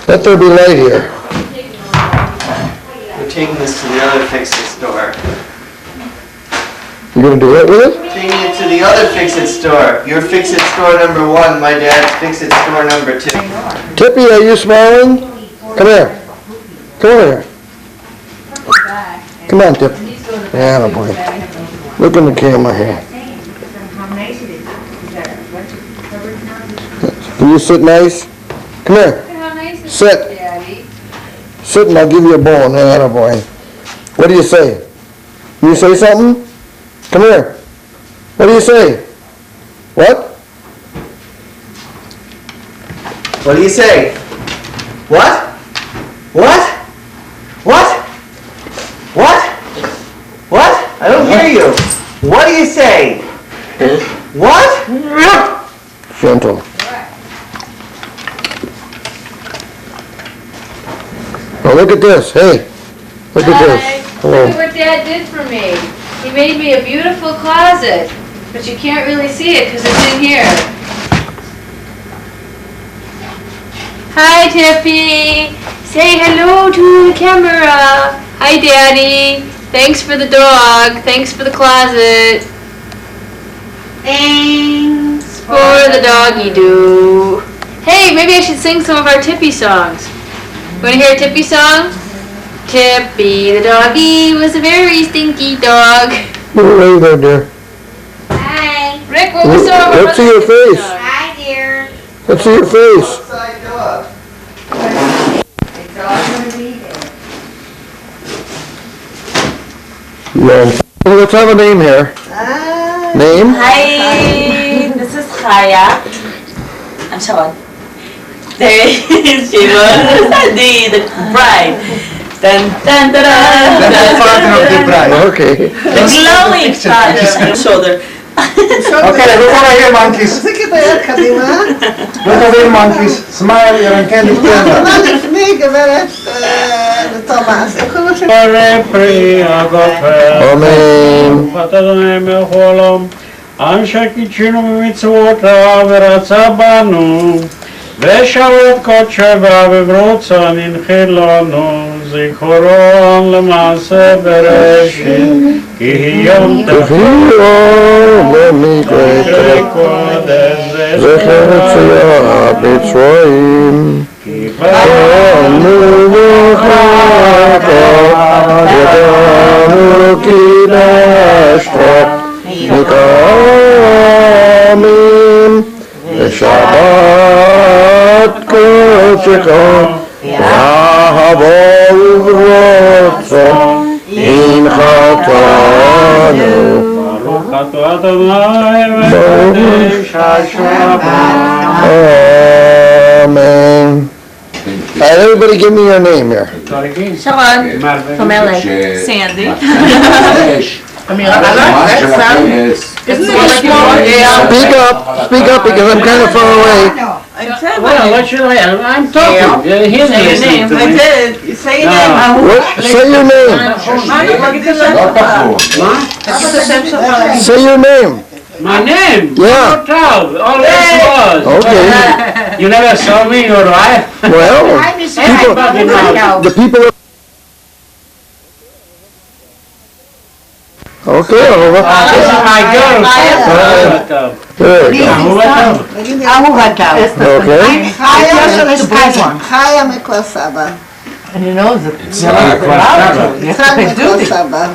Let there be light here. We're taking this to the other fix-it store. You gonna do what with it? Taking it to the other fix-it store. Your fix-it store number 1, my dad's fix-it store number 2. Tippy, are you smiling? Come here. Come over here. Come on, Tip. Yeah, boy. Look in the camera here. Can you sit nice? Come here. Sit. Sit and I'll give you a bone. Yeah, boy. What do you say? You say something? Come here. What do you say? What? What do you say? What? What? What? What? What? I don't hear you. What do you say? What? Gentle. Oh, look at this. Hey. Look at this. Hello. Look at what Dad did for me. He made me a beautiful closet, but you can't really see it because it's in here. Hi, Tippy. Say hello to the camera. Hi, Daddy. Thanks for the dog. Thanks for the closet. Thanks for the doggy do. Hey, maybe I should sing some of our Tippy songs. Want to hear a Tippy song? Tippy the doggy was a very stinky dog. Hey there, dear. Hi. Rick, what was some of our Let's see your face. Hi, dear. Let's see your face. Outside dog. Yeah. Well, let's have a name here. Name? Hi, this is Chaya. I'm Sharon. There is Shiva, the bride. Dun, dun, dun, dun, That's the father of the bride. Okay. the glowing father on your shoulder. Okay, look over here, monkeys. Look over here, monkeys. Smile, you're on candy camera. Amen. אנשי קידשנו במצוותיו ורצה בנו ושרת קודשבה בברוצה ננחי לנו זיכרון למעשה בראשית כי יום קודש זכר יציאה בצרועים כי באנו וחטא ידענו כי נשתוק מקיימים ושבת קודשך ואהבה וברצון הנחתנו ברוך אתה אדוני וקדש השם Amen. Alright, everybody give me your name here. Sharon from LA. Sandy. Speak up because I'm kind of far away. Well, what should I? I'm talking. He's Say your name. I did. Say your name. What? Say your name. Say your name. My name? Yeah. Always was. Okay. You never saw me, your wife? Well, the people. Okay. This is my girl. There you go. Okay. חיה מכפר סבא. And you know that יצחק מכפר סבא.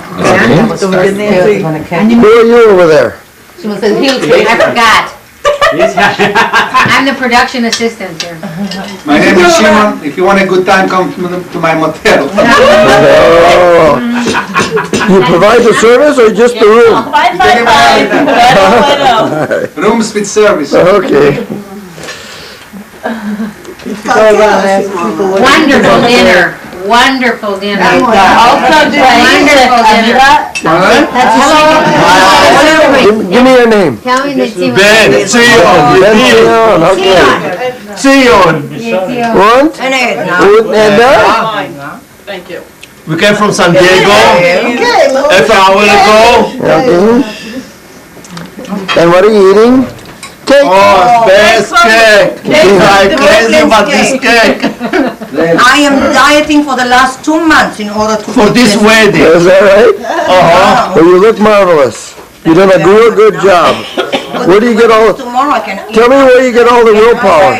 Who are you over there? She was in Hilltree. I forgot. I'm the production assistant here. my name is Shimon. If you want a good time, come to my motel. Oh. You provide the service or just the room? Bye. Rooms with service. Okay. Wonderful dinner. Wonderful dinner. Also do Wonderful dinner. Give me your name. Tell me that you Ben, Zion. Ben Zion. Okay. Zion. What? And Thank you. We came from San Diego. Okay, Half an hour ago. Okay. And what are you eating? Cake. Oh, best cake. I'm crazy about this cake. I am dieting for the last 2 months in order to For this wedding. Is that right? Well, you look marvelous. You done a real good job. Where do you get all, Tomorrow I can eat. tell me where you get all the willpower?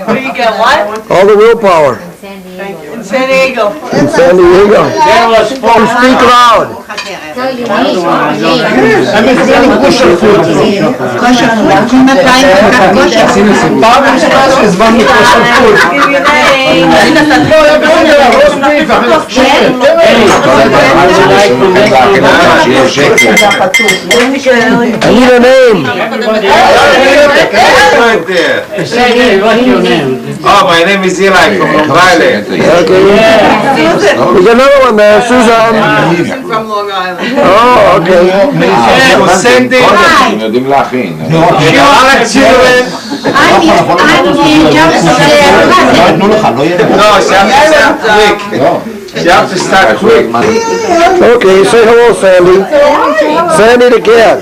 Where you get what? All the willpower? In San Diego. In San Diego. There was four. Speak loud. Tell your name. Kosher food. Kosher food. Kuna tayo kosher food. Give you name. I need a name. Right there. Say, hey, what's your name? Oh, my name is Eli from Long Island. Okay. We got another one there, Susan. From Long Island. Oh, okay. Same thing. יודעים להכין. Alex children. I'm just No, she have to start quick. She have to start quick. Okay, say hello, Sandy. Sandy the cat.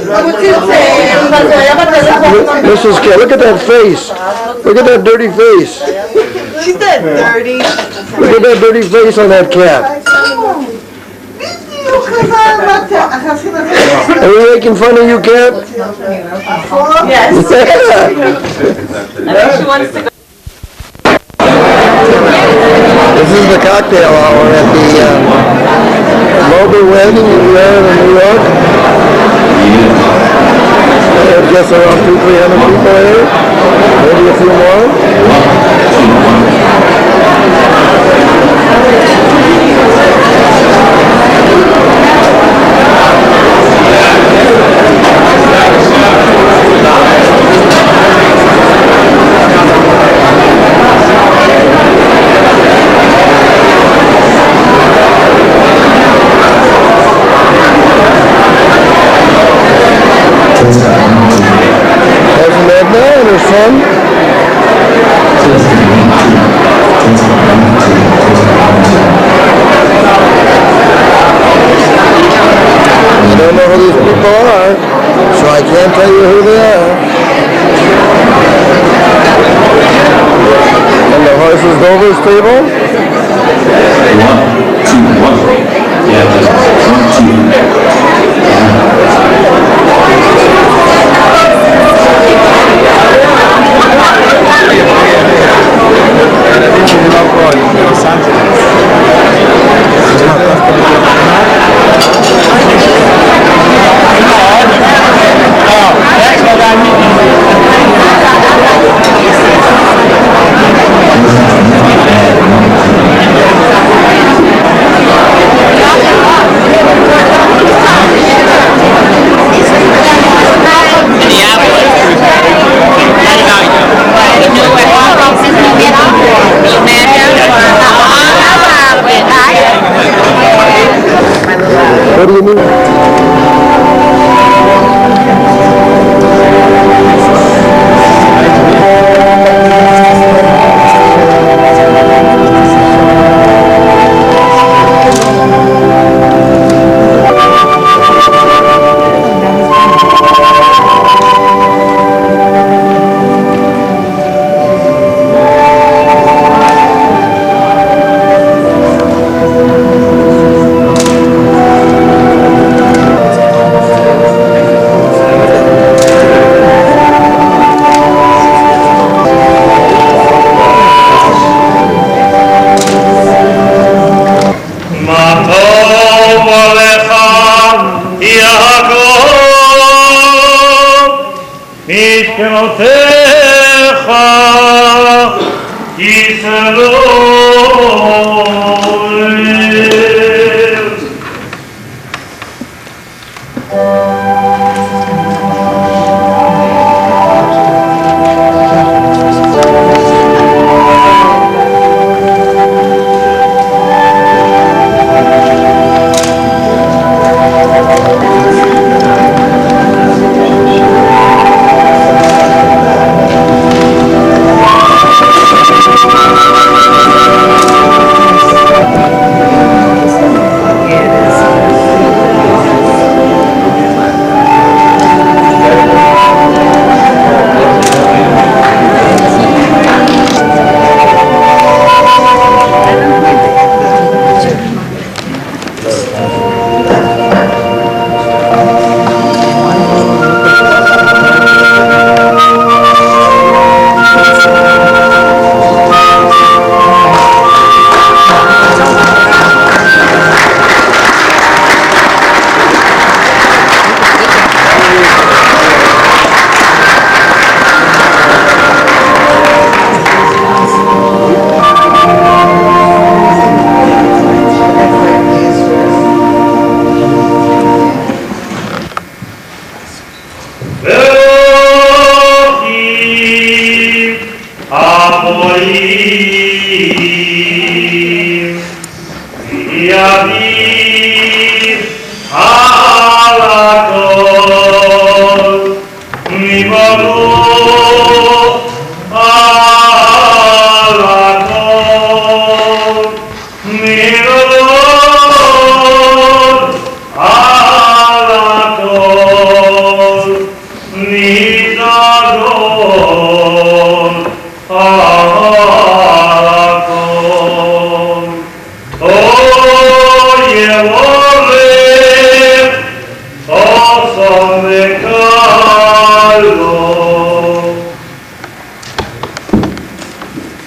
Mrs. Cat, look at that face. Look at that dirty face. She's not dirty. Look at that dirty face on that cat. Are we making fun of you, cat? Yes. I think she wants to go. This is the cocktail hour at the Moby Wedding in New York. I guess around 200-300 people here. Maybe a few more. Hasn't that nine or son? I don't know who these people are, so I can't tell you who they are. And the horses Dover's table? What do you mean?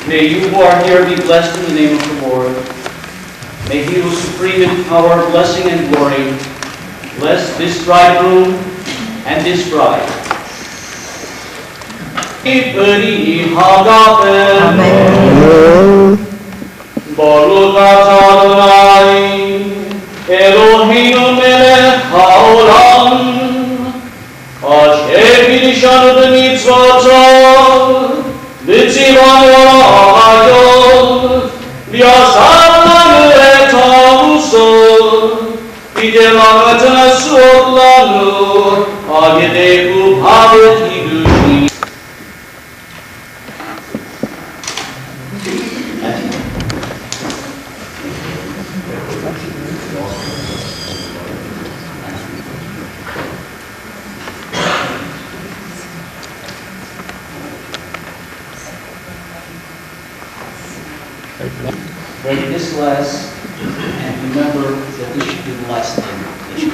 May you who are here be blessed in the name of the Lord. May He who is supreme in power, blessing, and glory bless this bridegroom and this bride. Amen. Baruch atah Adonai, Eloheinu melech haolam, asher kiddushanu b'mitzvotav, b'tzivanu ha'ayot, v'yasar lanu et hamusot, v'yiteh lanu et ha'nesuot lanu, al yedei chupah v'kiddushin. Break this glass and remember that this should be the last thing that you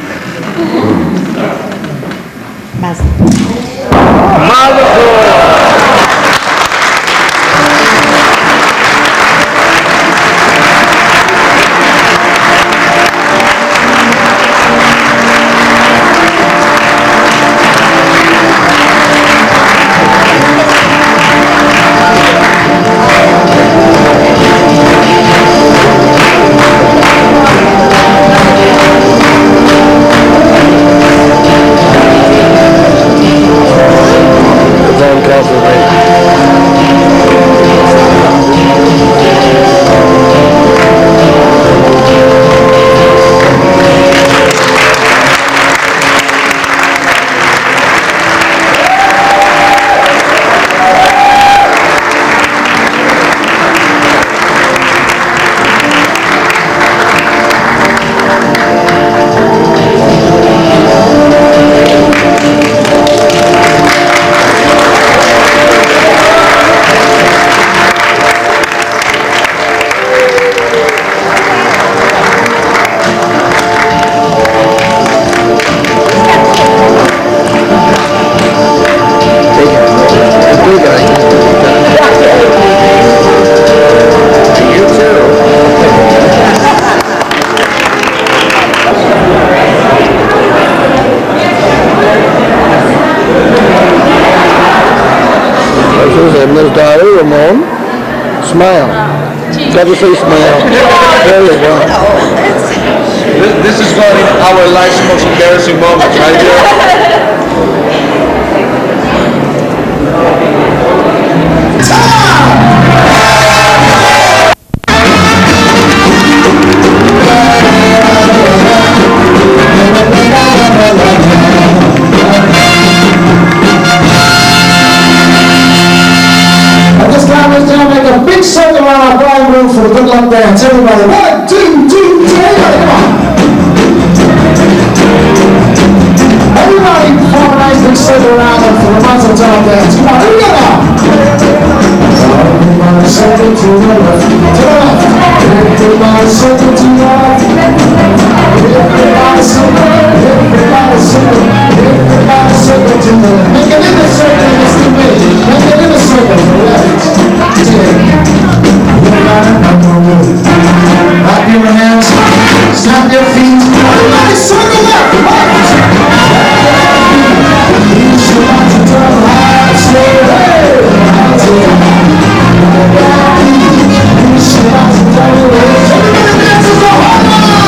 Miss Dolly, Ramon, smile. Got to say smile. There you go. This is one of our life's most embarrassing moments, right here. At this time, let's now make a big circle around our bride room for the good luck dance. Everybody, 1, 2, 2, 3, everybody, come on. Everybody form a nice big circle around them for the mazel tov dance. Come on, here we go now. Everybody circle to the left, to the left. Everybody circle to the left. Everybody circle, everybody circle, everybody circle to the left. Make a little circle in this committee. Make a little circle to the left. Clap your hands, snap your feet, everybody circle left, left. You should want to turn right, say hey, you should want to turn away. Everybody dances the whole line.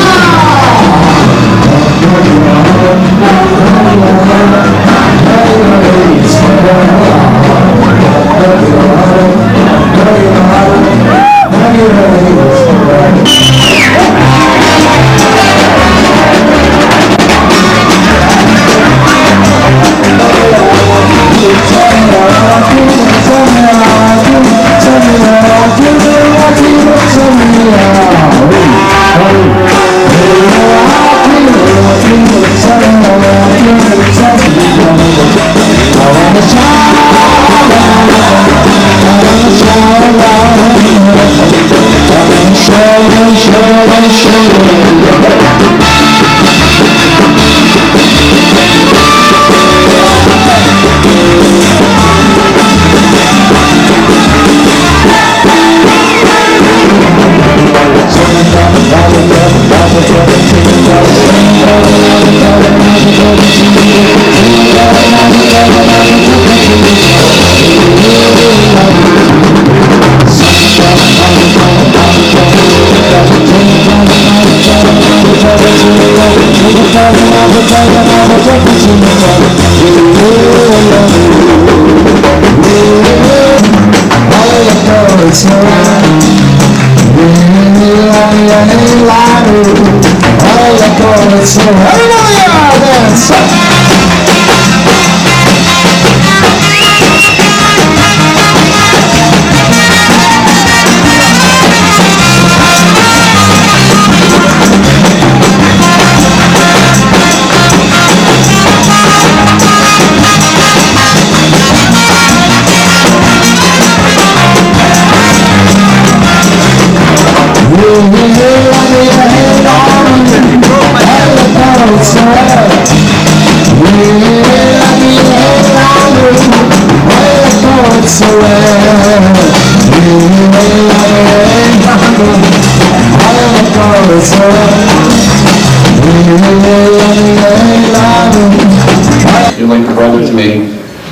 You're like a brother to me,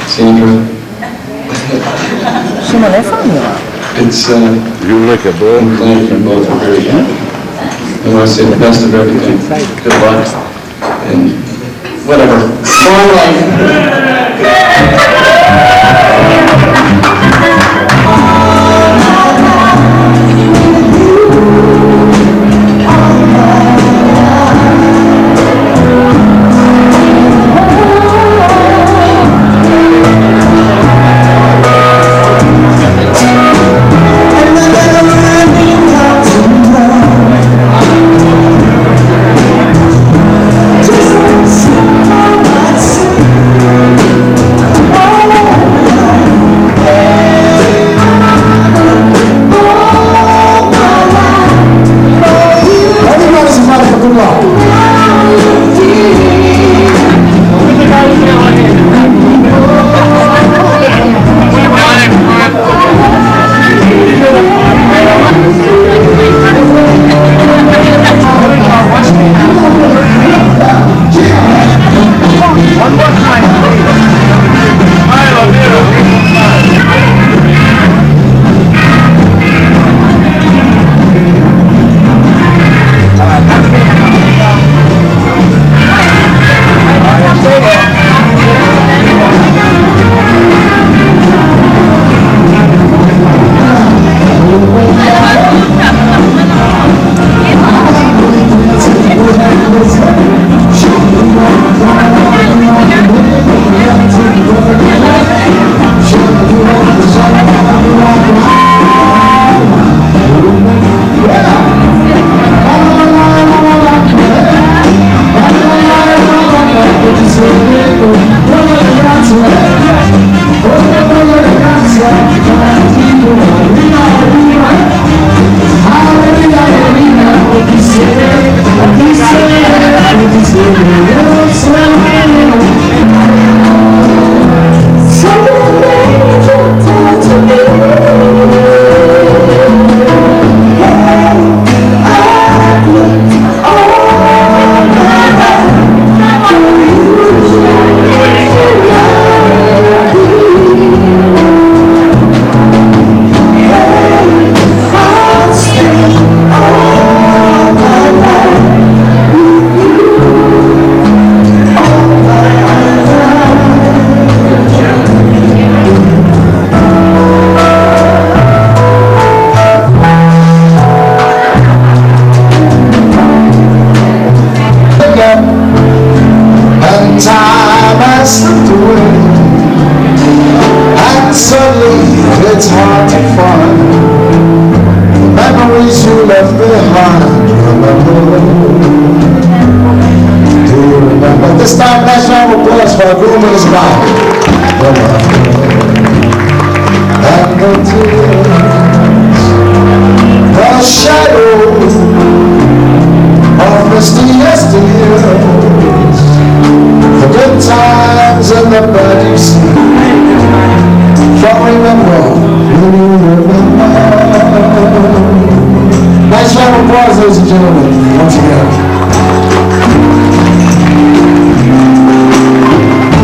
Sandra. It's, You like a boy? I'm glad you both are very happy. I want to say the best of everything. Good luck. And whatever. Long life. The shadow ladies and gentlemen, once again.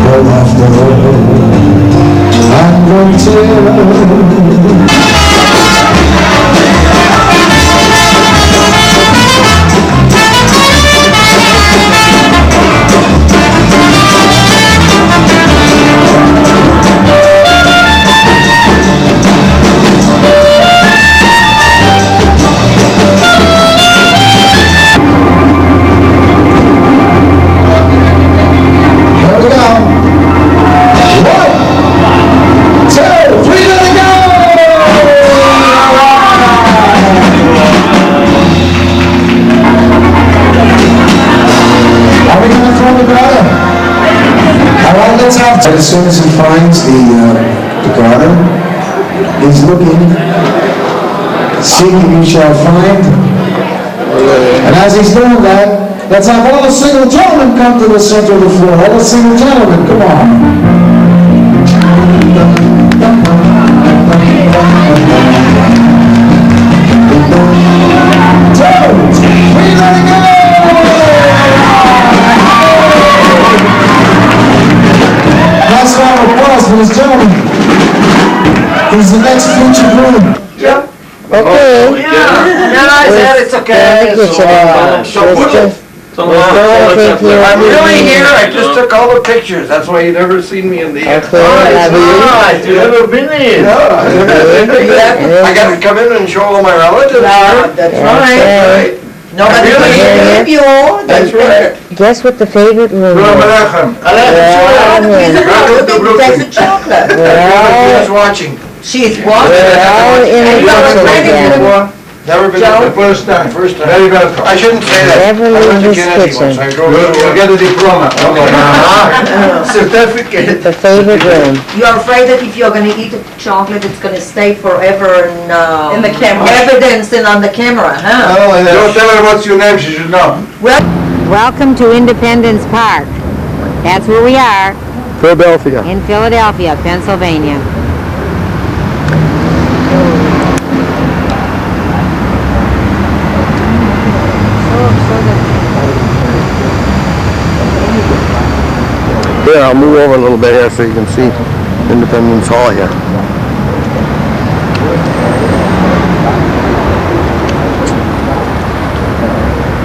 But after all, I'm going to tell. As soon as he finds the garden, he's looking, seeking, he shall find. And as he's doing that, let's have all the single gentlemen come to the center of the floor. All the single gentlemen, come on. 2, 3, let it go! Last round of applause for this gentleman. He's the next future groom. Okay. Yeah, I said it's okay. I'm really here, I just took all the pictures, that's why you never seen me in the air. Okay, You've never been in. I gotta come in and show all my relatives. That's right. Nobody can hear you. That's right. Guess what the favorite room is? That's a chocolate. She's watching. She's watching. All in the kitchen again. Never been the first time. Very bad. I shouldn't say that. Never I went leave to this Kennedy kitchen. once. I drove to get a diploma. Certificate. The favorite room. You're afraid that if you're going to eat the chocolate, it's going to stay forever in the camera. Evidence and on the camera, huh? Don't tell her what's your name, she should know. Welcome to Independence Park. That's where we are, Philadelphia. in Philadelphia, Pennsylvania. Here, I'll move over a little bit here so you can see Independence Hall here.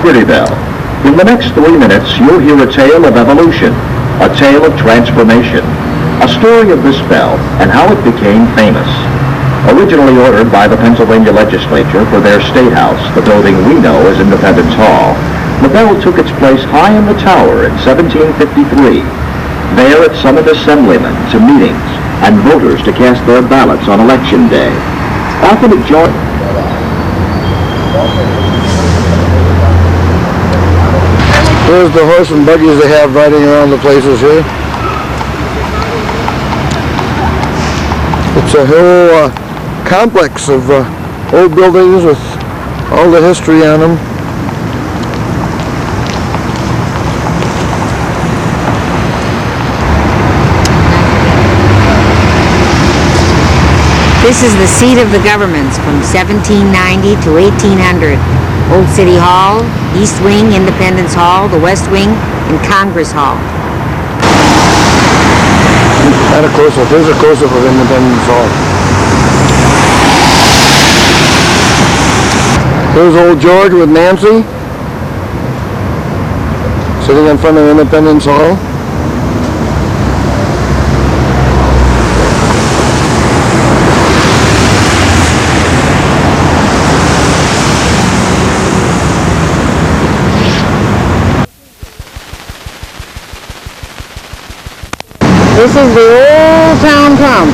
Pretty Bell. In the next 3 minutes, you'll hear a tale of evolution, a tale of transformation, a story of this bell and how it became famous. Originally ordered by the Pennsylvania legislature for their state house, the building we know as Independence Hall, the bell took its place high in the tower in 1753. There it summoned assemblymen to meetings and voters to cast their ballots on election day. Often it joined... Here's the horse and buggies they have riding around the places here. It's a whole complex of old buildings with all the history on them. This is the seat of the governments from 1790 to 1800. Old City Hall, East Wing, Independence Hall, the West Wing, and Congress Hall. And a close-up. Here's a close-up of Independence Hall. Here's old George with Nancy, sitting in front of Independence Hall. This is the old town pump.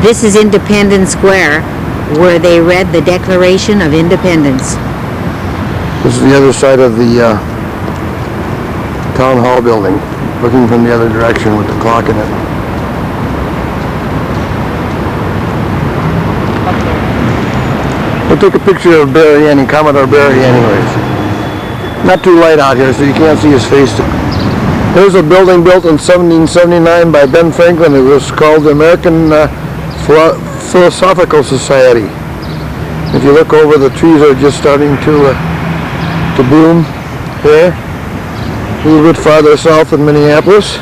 This is Independence Square, where they read the Declaration of Independence. This is the other side of the town hall building, looking from the other direction with the clock in it. We'll take a picture of Barry Annie, Commodore Barry anyways. Not too light out here, so you can't see his face. There's a building built in 1779 by Ben Franklin. It was called the American Philosophical Society. If you look over, the trees are just starting to bloom here. A little bit farther south in Minneapolis.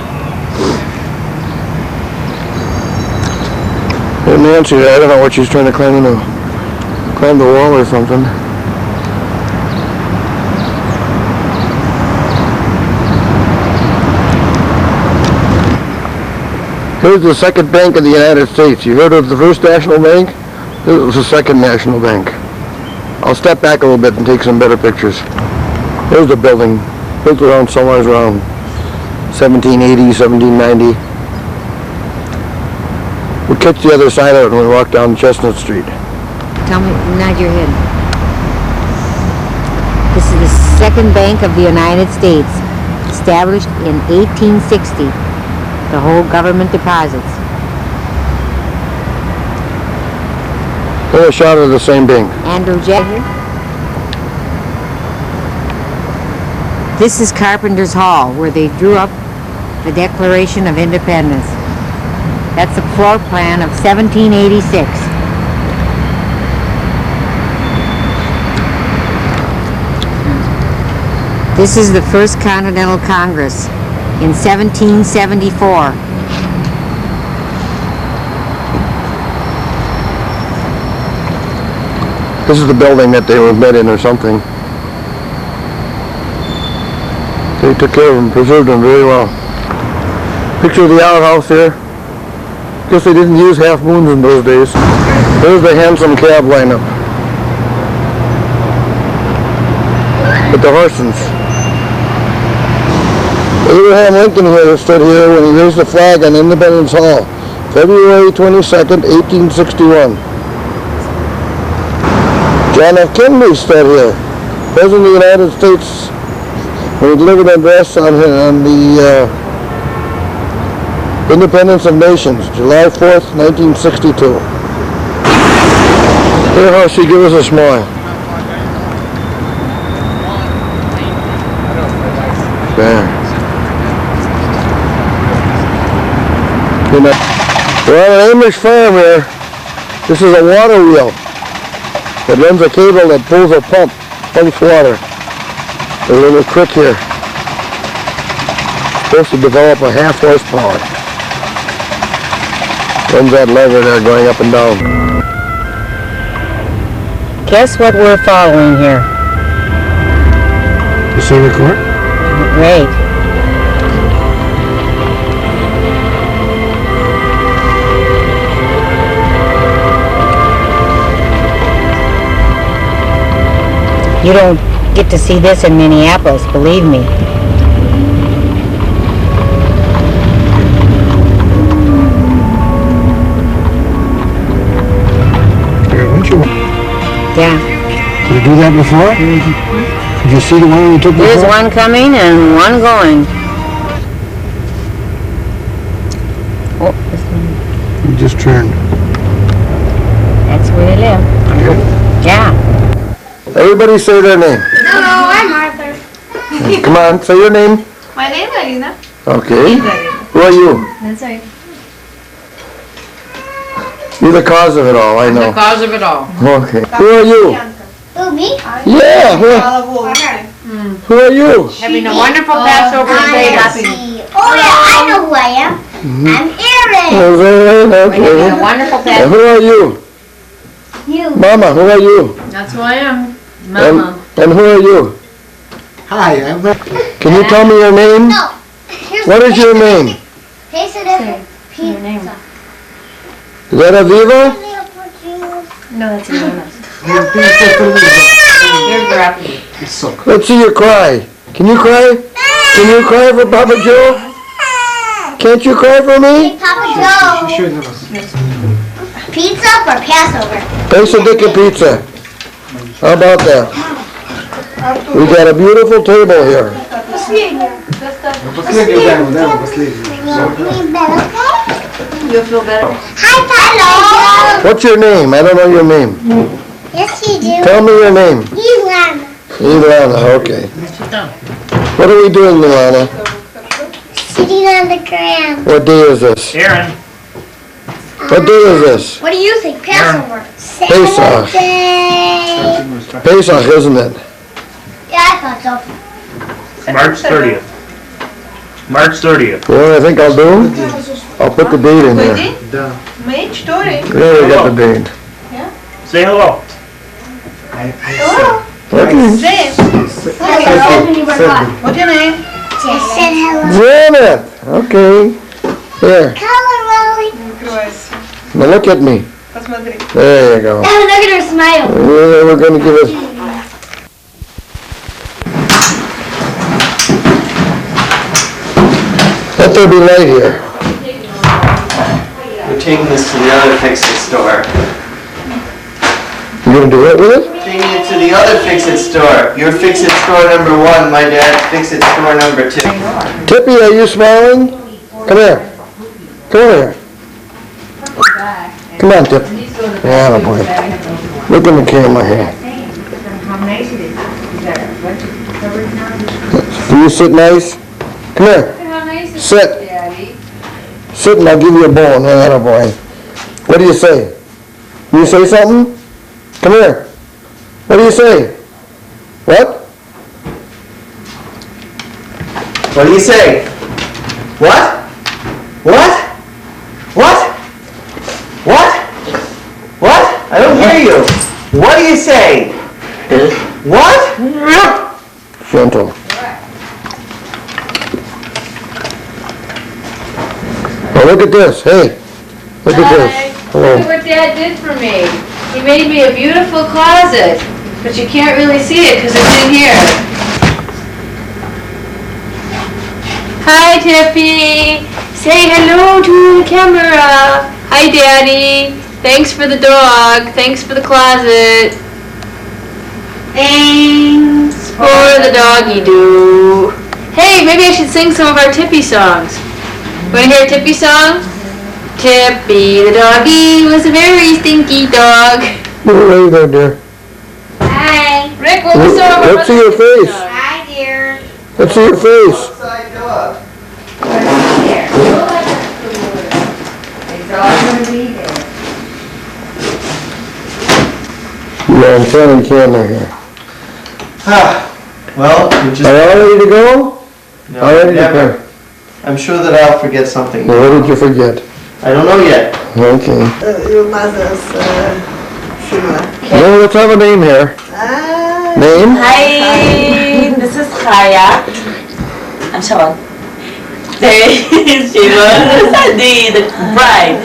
And Nancy, I don't know what she's trying to climb the wall or something. Here's the second bank of the United States. You heard of the First National Bank? This was the Second National Bank. I'll step back a little bit and take some better pictures. Here's the building, built around somewhere around 1780, 1790. We'll catch the other side of it when we walk down Chestnut Street. Tell me, nod your head. This is the Second Bank of the United States, established in 1860. The whole government deposits. Here's a shot of the same bank. Andrew J. here. This is Carpenter's Hall, where they drew up the Declaration of Independence. That's the floor plan of 1786. This is the First Continental Congress in 1774. This is the building that they were met in or something. They took care of them, preserved them very well. Picture of the outhouse here. Guess they didn't use half moons in those days. There's the handsome cab lineup. With the Horsens. Abraham Lincoln here stood here when he raised the flag on Independence Hall, February 22nd, 1861. John F. Kennedy stood here, President of the United States, when he delivered an address on the Independence of Nations, July 4th, 1962. Here, Horsey, give us a smile. There. We're on an Amish farm here. This is a water wheel that runs a cable that pulls a pump, pumps water. There's a little creek here. Supposed to develop a half horsepower. Runs that lever there going up and down. Guess what we're following here? The Circuit Court? Great. You don't get to see this in Minneapolis, believe me. Yeah. Did you do that before? Mm-hmm. Did you see the one we took before? There's one coming and one going. Oh, this one. We just turned. That's where they live. Yeah. Everybody say their name. Hello, I'm Arthur. Come on, say your name. My name is Arina. Okay. Who are you? That's right. You're the cause of it all, I know. The cause of it all. Okay. Who are you? Who, me? Yeah. Who are you? Having a wonderful Passover potatoes. Oh yeah, I know who I am. I'm Aaron. Okay. Having a wonderful And Passover. who are you? You. Mama, who are you? That's who I am. And who are you? Hi, I'm Can you tell me your name? No. What is your name? Taste it as pizza. Is that Aviva? No, that's Aaron. Here's the recipe. It's so good. Let's see you cry. Can you cry? Can you cry for Papa Joe? Can't you cry for me? Papa Joe. Pizza for Passover. Quesadilla pizza. How about that? We got a beautiful table here. You'll feel better. Hi, Papa. What's your name? I don't know your name. Yes, you do. Tell me your name. Elana. Ilana, okay. What are we doing, Ilana? Sitting on the ground. What day is this? Aaron, What day is this? What do you think? Passover. Pesach. Saturday. Pesach, isn't it? Yeah, I thought so. March 30th. March 30th. You know what I think I'll do? I'll put the date in there. Меч, Тори. There we got the date. Say hello. Okay. What's your name? Just said hello. Janet, okay. Here, Color, Rolly. now look at me. Посмотри. There you go. Oh, look at her smile. We're gonna give it. Let there be light here. We're taking this to the other fix-it store. You gonna do it with it? Taking it to the other fix-it store. Your fix-it store number 1, my dad's fix-it store number 2. Tippy, are you smiling? Come here. Come over here. Come on, Tip. Yeah, boy. Look in the camera here. Do you sit nice? Come here. Sit. Sit and I'll give you a bone. Yeah, boy. What do you say? You say something? Come here. What do you say? What? What do you say? What? What? What? What? What? I don't hear you. What do you say? What? Gentle. Oh, look at this. Hey. Look at this. Look at Hello. what Dad did for me. He made me a beautiful closet, but you can't really see it because it's in here. Hi, Tippy. Say hello to the camera. Hi, Daddy. Thanks for the dog. Thanks for the closet. Thanks for the doggy doo. Hey, maybe I should sing some of our Tippy songs. Want to hear a Tippy song? Tippy the doggy was a very stinky dog. You're right there, dear. Hi. Rick, what was some of our Let's see your Tippy face. songs? Hi, dear. Let's see your face. Outside dog. You're in front of the camera here. Well, we just... Are you all ready to go? No, All ready to never. go. I'm sure that I'll forget something. Well, what did you forget? I don't know yet. Okay. Your mother's Shula. No, let's have a name here. Name? Hi, this is Chaya. I'm Sharon. There is Shiva, the bride.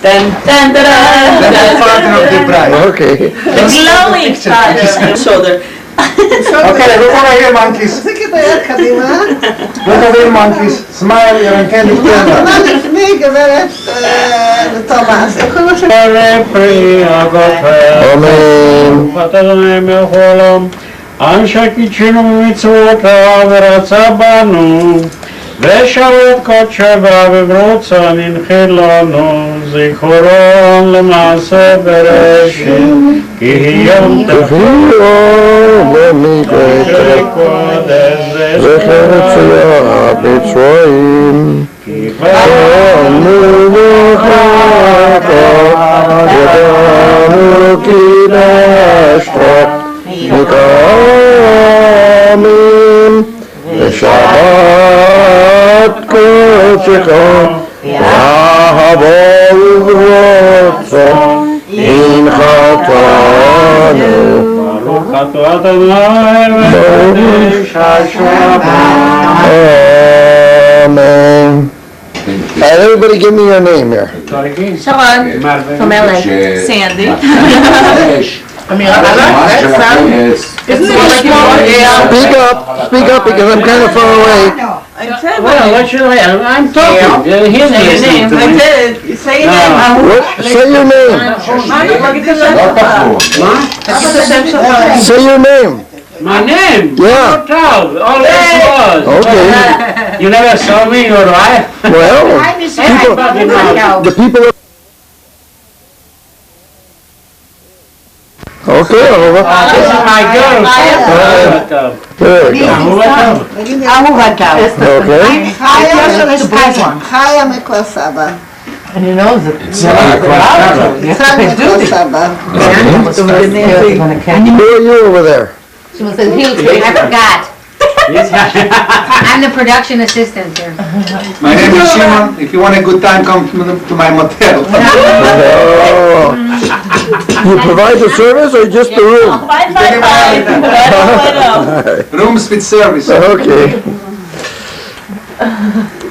Dun, dun, dun, dun, That's the father of the bride. Okay. the glowing father. Shoulder. Okay, look over here, monkeys. תפסיק את היד קדימה. Look over here, monkeys. Smile, you're in candy camera. מה לפני גברת תומאס? Amen. אנשי קידשנו במצוותיו ורצה בנו ושרת קודשבה וברוצה ננחית לנו זיכרון למעשה בראשית כי יום זכר צייה בצרועים כי באנו ידענו קידשת מקיימים בשבת קודשך ואהבה וברצון הנחתנו ברוך אתה אדוני וקדש השם. Amen. Everybody give me your name here. Sharon from LA. Sandy. Isn't it small? Speak up because I'm kind of far away. Well, what's your name? I'm talking. His name. I did. Say your name. Say your name. Say your name. My name? Yeah. Always was. Okay. You never saw me, or I? Well, the people. Okay, over. This is my girl. There we go. אהובתו. Okay. חיה מכפר סבא. And he knows it. It's quite clever. Yes, they do. Who are you over there? She was a heel trick. I forgot. I'm the production assistant here. My name is Shimon. If you want a good time, come to my motel. Oh. You provide the service or just the room? Fine. Rooms with service. Okay.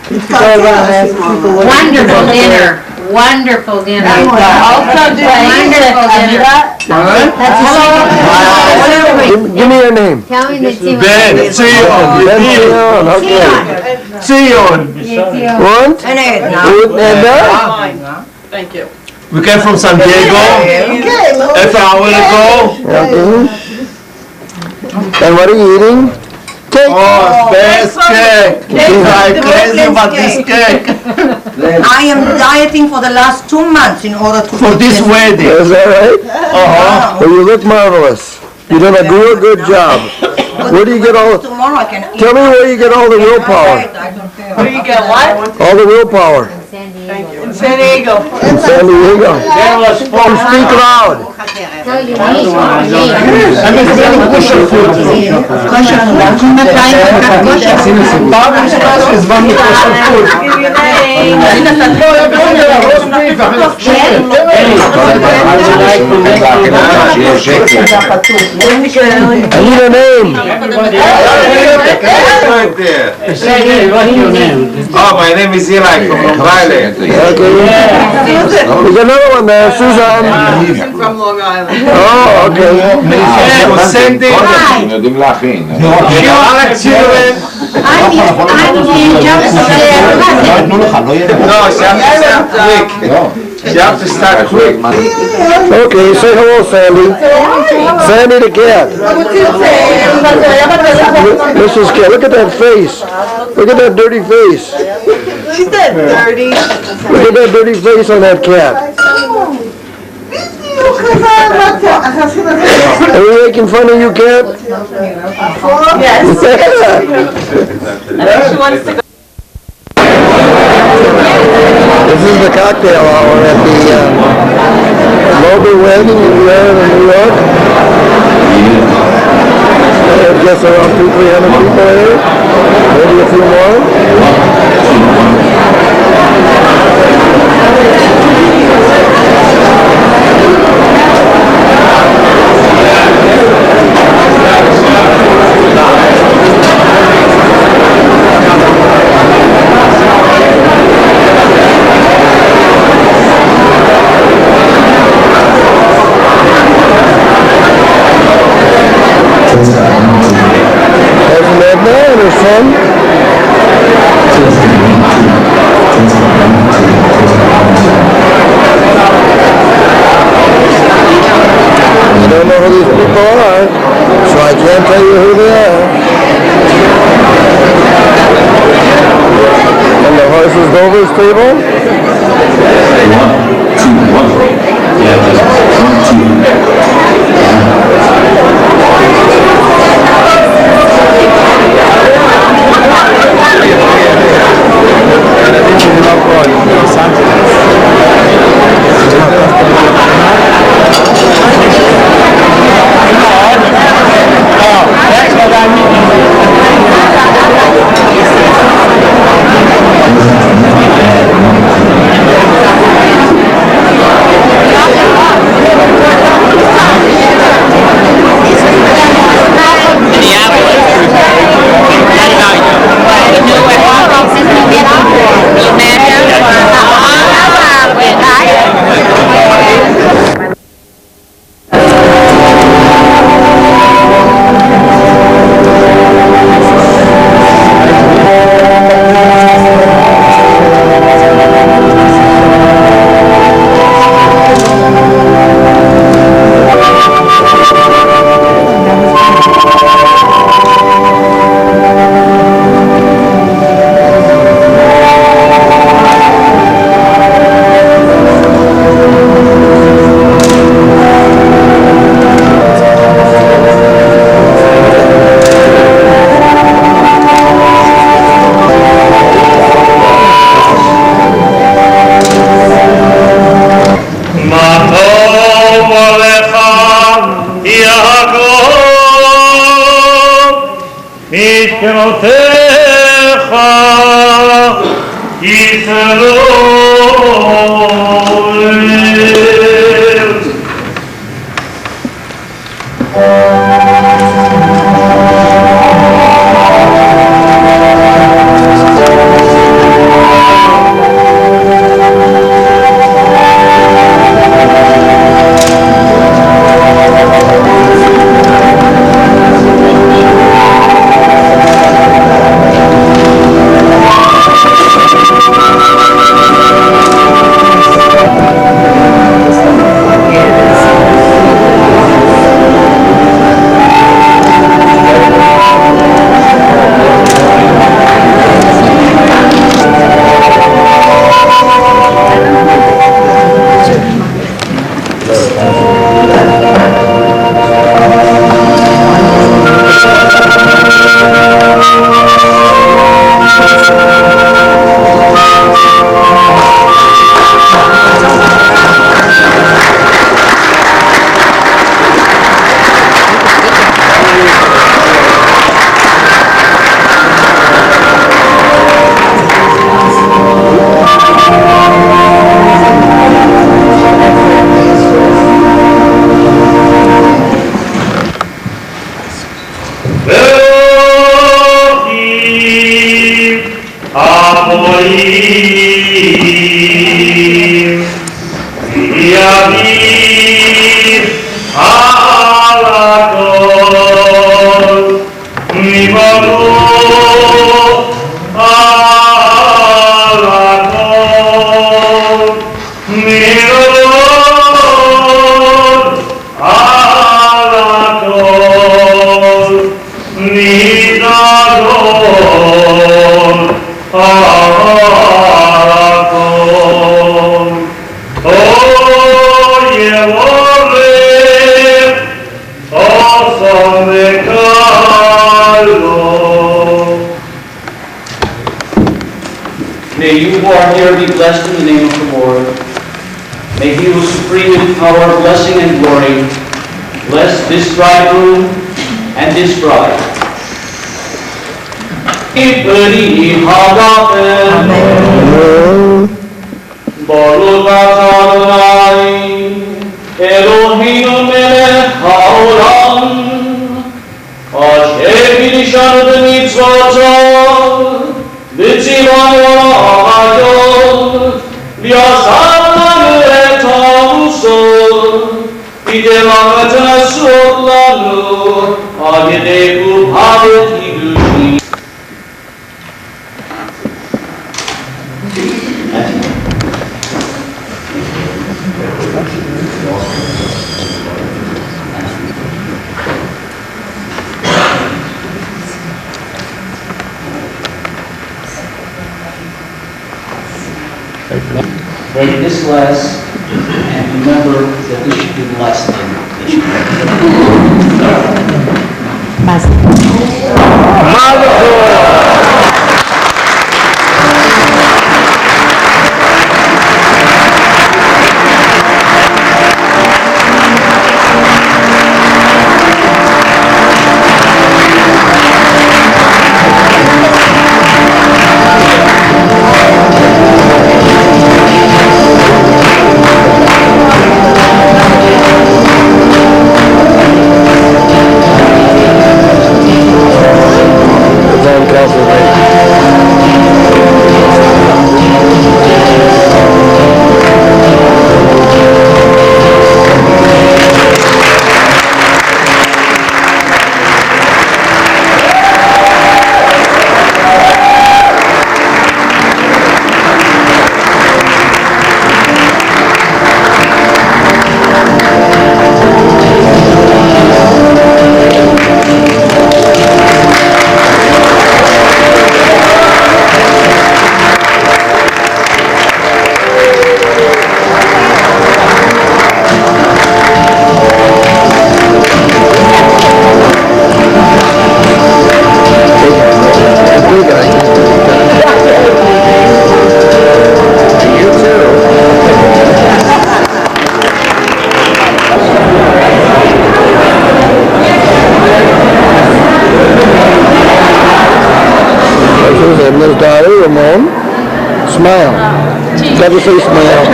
Wonderful dinner. Wonderful dinner. Also Wonderful dinner. Give me your name. Tell me the team. Ben, Sion. Ben Sion, okay. Sion. What? And Thank you. We came from San Diego. Half an hour ago. Okay. And what are you eating? Cake. Oh, best cake. I'm crazy about this cake. I am dieting for the last 2 months in order to... For this wedding. Is that right? Uh-huh. Well, you look marvelous. You done a real good job. Where do you get all... Tomorrow I can eat. Tell me where you get all the willpower. Where you get what? All the willpower. In San Diego. In San Diego. Speak loud. Tell you me. I need a name. Right there. Oh, my name is Eli from Long Island. Okay. There's another one there, Susan. From Long Island. Oh, okay. Sandy. Alex children. I'm in just No, she have to start quick. She have to start quick. Okay, say hello, Sandy. Sandy the cat. Mrs. Cat, look at that face. Look at that dirty face. She said dirty. Look at that dirty face on that cat. Are we making fun of you, cat? Yes. She wants to go. This is the cocktail hour at the Moby wedding in New York. I guess around 200-300 people here. Maybe a few more. Hasn't that bad? It was fun. I don't know who these people are, so I can't tell you who they are. And the horses Dover's table? 1, 2, 1. May you who are here be blessed in the name of the Lord. May he who is supreme in power, blessing, and glory, bless this bridegroom and this bride. Amen. Baruch atah Adonai, Eloheinu melech haolam, asher kiddushanu b'mitzvotav, v'tzivanu ha'ayot, v'yasar lanu et ha'musot, v'yidem v'tasot lanu, al yedei kubhat kiddushim. Take this glass and remember that we should do less than this. Smile. Got to say smile.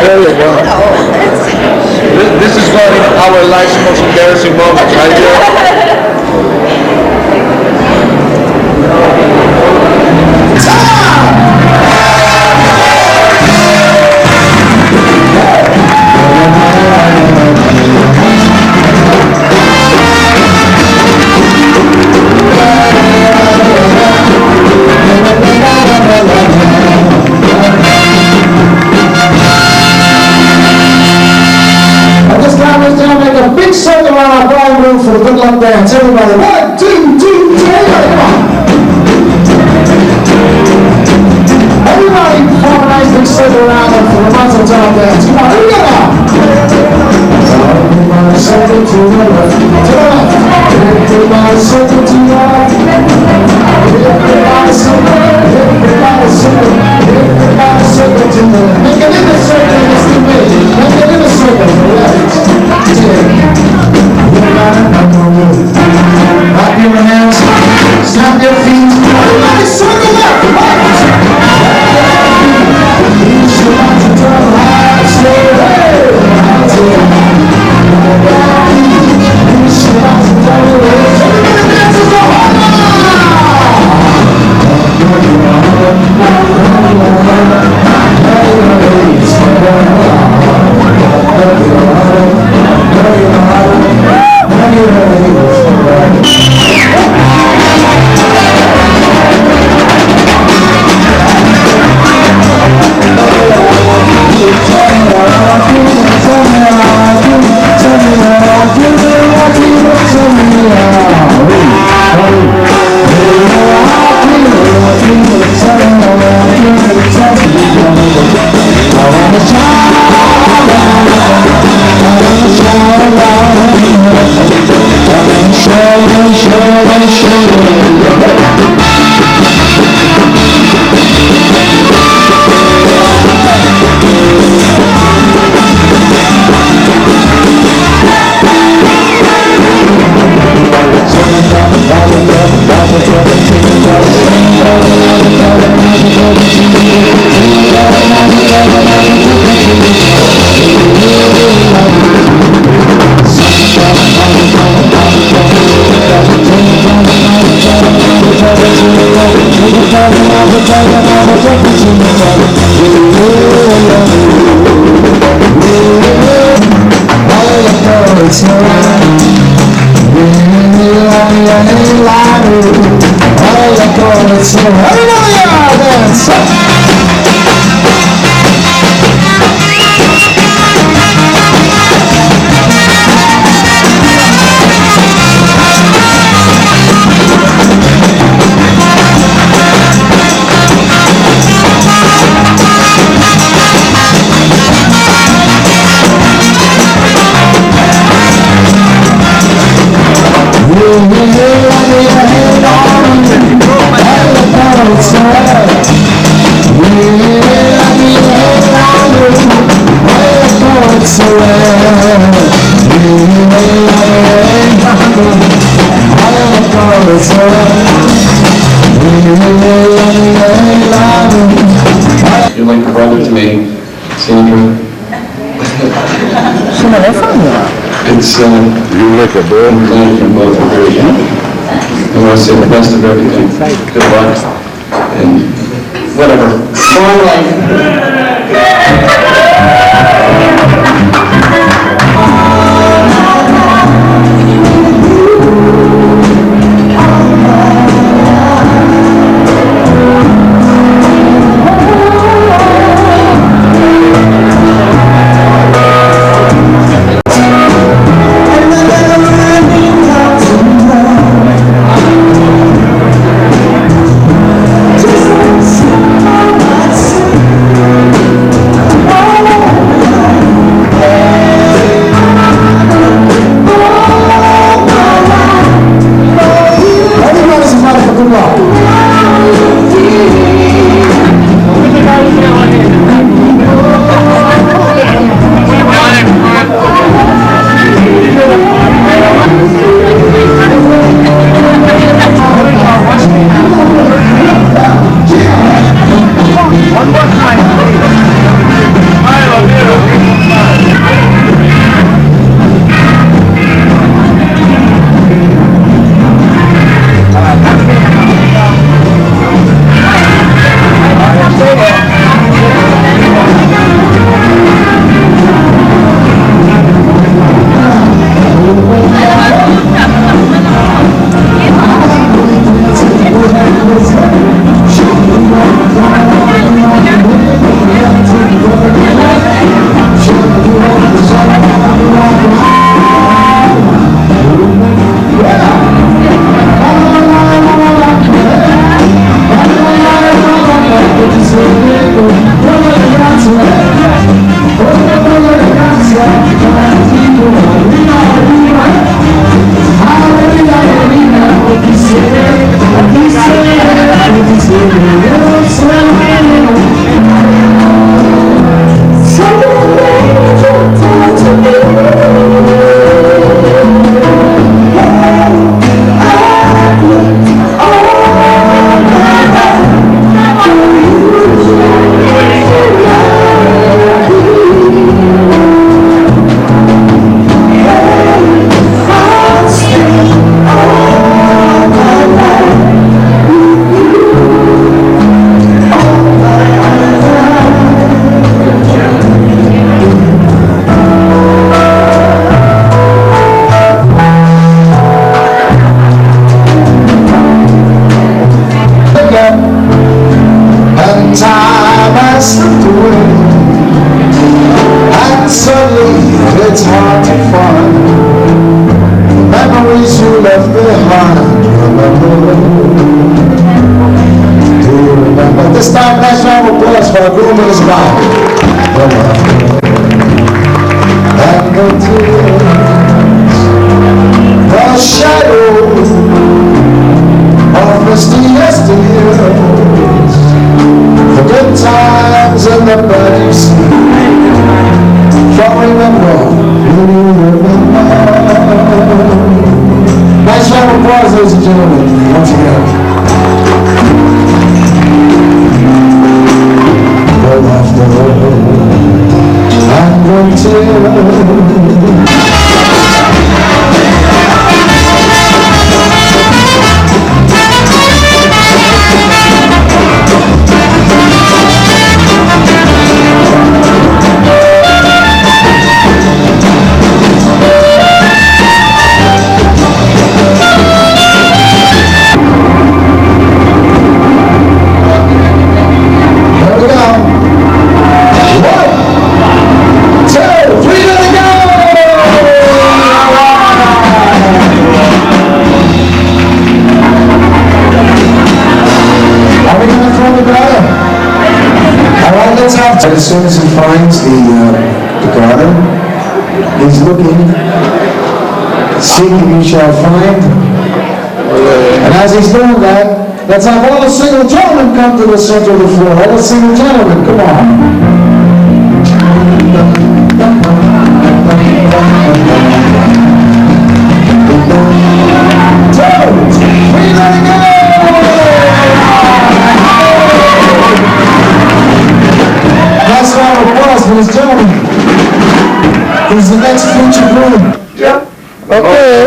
There you go. This is one of our life's most embarrassing moments, right here. For the good luck dance, everybody. 1, 2, 2, 3, come on. Everybody form a nice big circle around them for the Mazel Tov dance. Come on, here we go now. Everybody circle to the left, to the left. Everybody circle to the left. Everybody circle, everybody circle, everybody circle to the left. Make it in the circle, it's the way. Make it in the circle, left, 10. Clap your hands, snap your feet, everybody circle left, right. Use your mouth to turn high, say hey, use your mouth to turn left, everybody dances the You're like a brother to me, Sandra. It's, You like a bird? I'm glad you're both very happy. I want to say the best of everything. Good luck. And whatever. Long life. it's hard to find the memories you left behind. Do you remember? This time, last round of applause for our groom and his bride. And the tears, the shadows of misty yesteryears, the good times and the bad you see. Shall remember, will you remember? Nice round of applause, ladies and gentlemen, once again. The laughter and the tears. As soon as he finds the garden, he's looking, seeking you shall find. And as he's doing that, let's have all the single gentlemen come to the center of the floor. All the single gentlemen, come on. 2, 3, let it go! Last round of applause for this gentleman. He's the next future groom. Okay.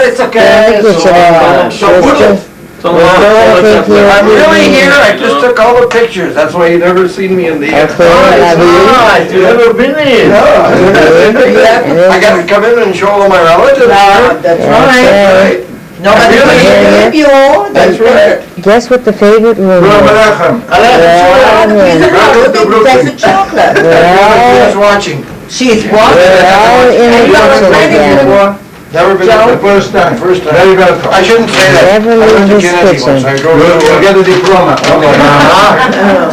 It's okay. I'm really here, I just took all the pictures, that's why you never seen me in the air. You've never been here. I gotta come in and show all my relatives. That's right. Nobody can hear you. That's right. Guess what the favorite room is? That's a chocolate. She's watching. She's watching. All in the kitchen again. Never been the first time. I shouldn't say that. Never leave this kitchen. You'll get a diploma.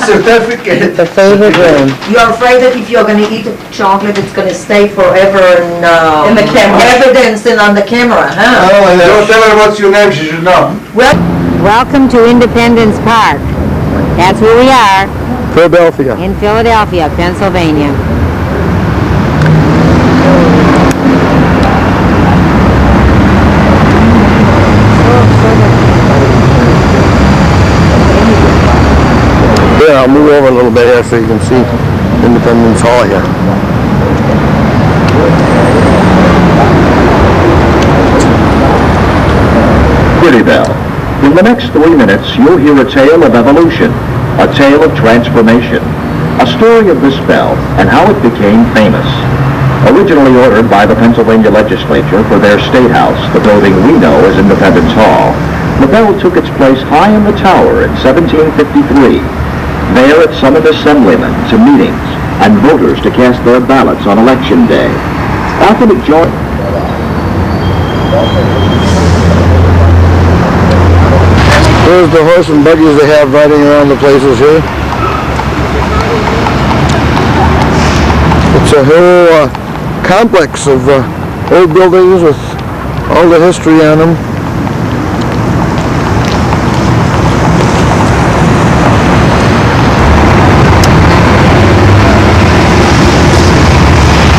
Certificate. The favorite room. You're afraid that if you're going to eat the chocolate, it's going to stay forever in the camera. Evidence on the camera, huh? Don't tell her what's your name, she should know. Welcome to Independence Park. That's where we are. Philadelphia. In Philadelphia, Pennsylvania. Yeah, I'll move over a little bit here so you can see Independence Hall here. Pretty Bell. In the next 3 minutes, you'll hear a tale of evolution, a tale of transformation, a story of this bell and how it became famous. Originally ordered by the Pennsylvania legislature for their state house, the building we know as Independence Hall, the bell took its place high in the tower in 1753. There it summoned assemblymen to meetings and voters to cast their ballots on election day. Often it joined... Here's the horse and buggies they have riding around the places here. It's a whole complex of old buildings with all the history on them.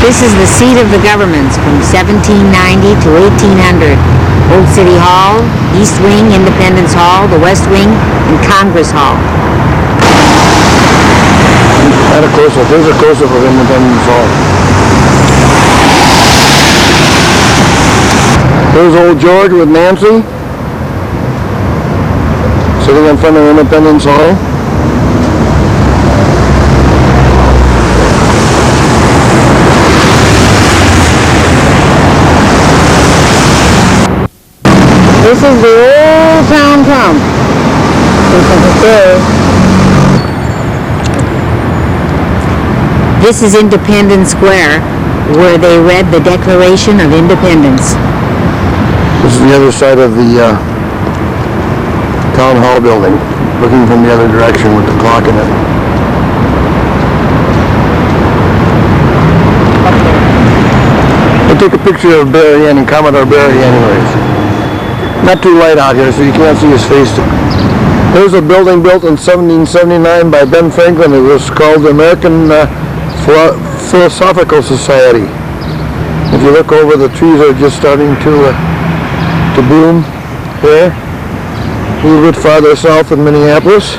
This is the seat of the governments from 1790 to 1800. Old City Hall, East Wing, Independence Hall, the West Wing, and Congress Hall. And a close-up. Here's a close-up of Independence Hall. Here's old George with Nancy, sitting in front of Independence Hall. This is the old town pump. This is Independence Square. where they read the Declaration of Independence. This is the other side of the town hall building, looking from the other direction with the clock in it. I took a picture of Barry and Commodore Barry anyways. Not too light out here, so you can't see his face. There's a building built in 1779 by Ben Franklin. It was called the American Philosophical Society. If you look over, the trees are just starting to bloom here. A little bit farther south in Minneapolis.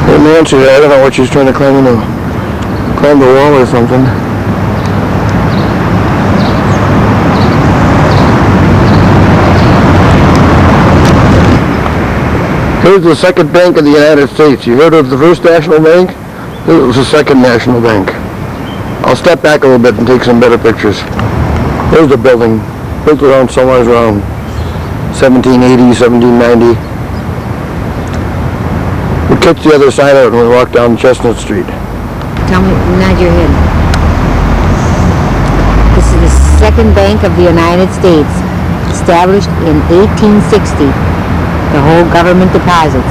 And Nancy, I don't know what she's trying to climb the wall or something. Here's the second bank of the United States. You heard of the First National Bank? This was the Second National Bank. I'll step back a little bit and take some better pictures. There's the building, built around somewhere around 1780, 1790. We'll catch the other side of it when we walk down Chestnut Street. Tell me, nod your head. This is the Second Bank of the United States, established in 1860 to hold government deposits.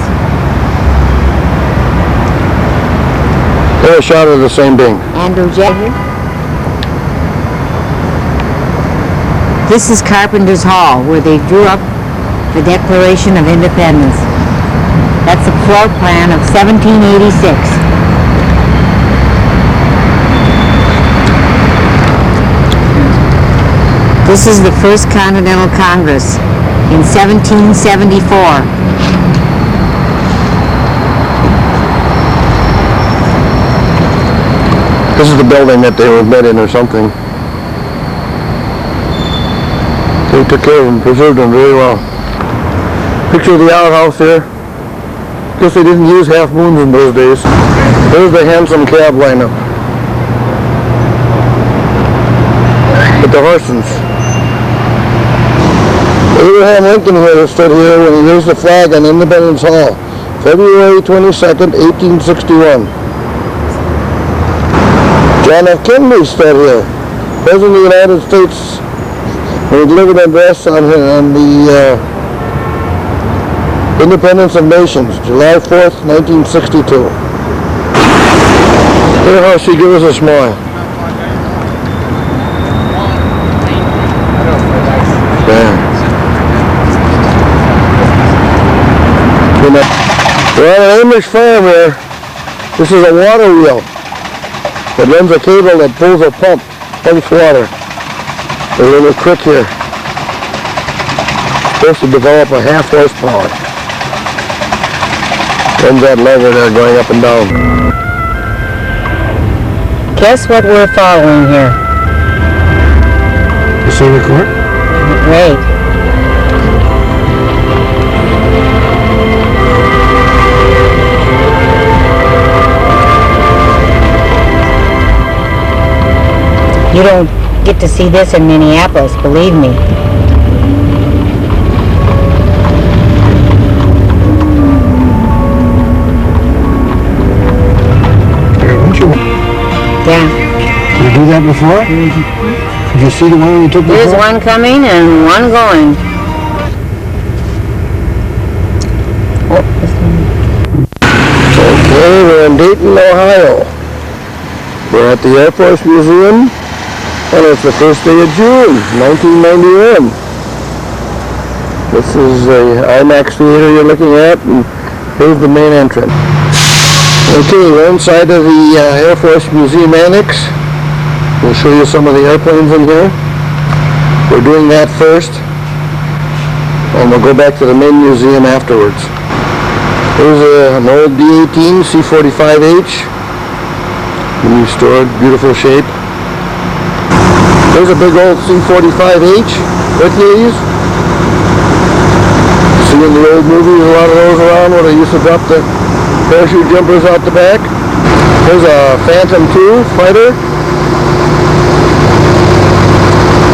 They're a shot of the same bank. Andrew Jagger. This is Carpenter's Hall, where they drew up the Declaration of Independence. That's the floor plan of 1786. This is the First Continental Congress in 1774. This is the building that they were met in or something. They took care of them, preserved them very well. Picture of the outhouse here. Guess they didn't use half moons in those days. There's the handsome cab lineup. With the Horsens. Abraham Lincoln here stood here when he raised the flag on Independence Hall, February 22nd, 1861. John F. Kennedy stood here, President of the United States, when he delivered an address on the Independence of Nations, July 4th, 1962. Here, Horsey, give us a smile. Yeah. We're on an Amish farm here. This is a water wheel that runs a cable that pulls a pump, pumps water. There's a little creek here. It's supposed to develop a half horsepower. Runs that lever there going up and down. Guess what we're following here? The Supreme Court? Great. You don't get to see this in Minneapolis, believe me. Yeah. Did you do that before? Mm-hmm. Did you see the one you took before? There's one coming and one going. Okay, we're in Dayton, Ohio. We're at the Air Force Museum, and it's the first day of June, 1991. This is the IMAX theater you're looking at, and here's the main entrance. Okay, we're inside of the Air Force Museum Annex. We'll show you some of the airplanes in here. We're doing that first, and we'll go back to the main museum afterwards. Here's an old B-18 C-45H. Restored, beautiful shape. There's a big old C-45H with these. See in the old movies, a lot of those around where they used to drop the parachute jumpers out the back. There's a Phantom II fighter.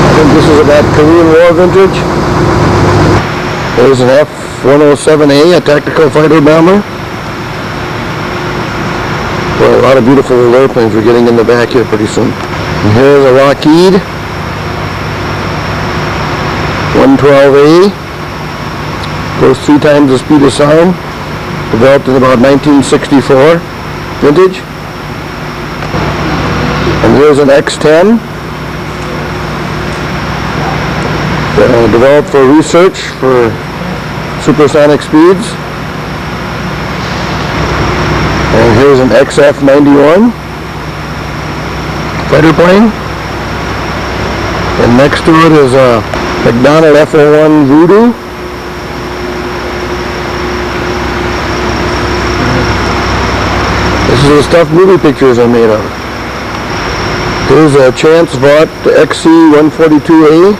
I think this is about Korean War vintage. There's an F-107A, a tactical fighter bomber. Boy, a lot of beautiful old airplanes are getting in the back here pretty soon. And here's a Lockheed 112A. Goes 3 times the speed of sound. Developed in about 1964 vintage. And here's an X-10. Developed for research for supersonic speeds. And here's an XF-91 fighter plane. And next to it is a McDonnell F-01 Voodoo. This is the stuff movie pictures are made of. Here's a Chance Vought XC-142A.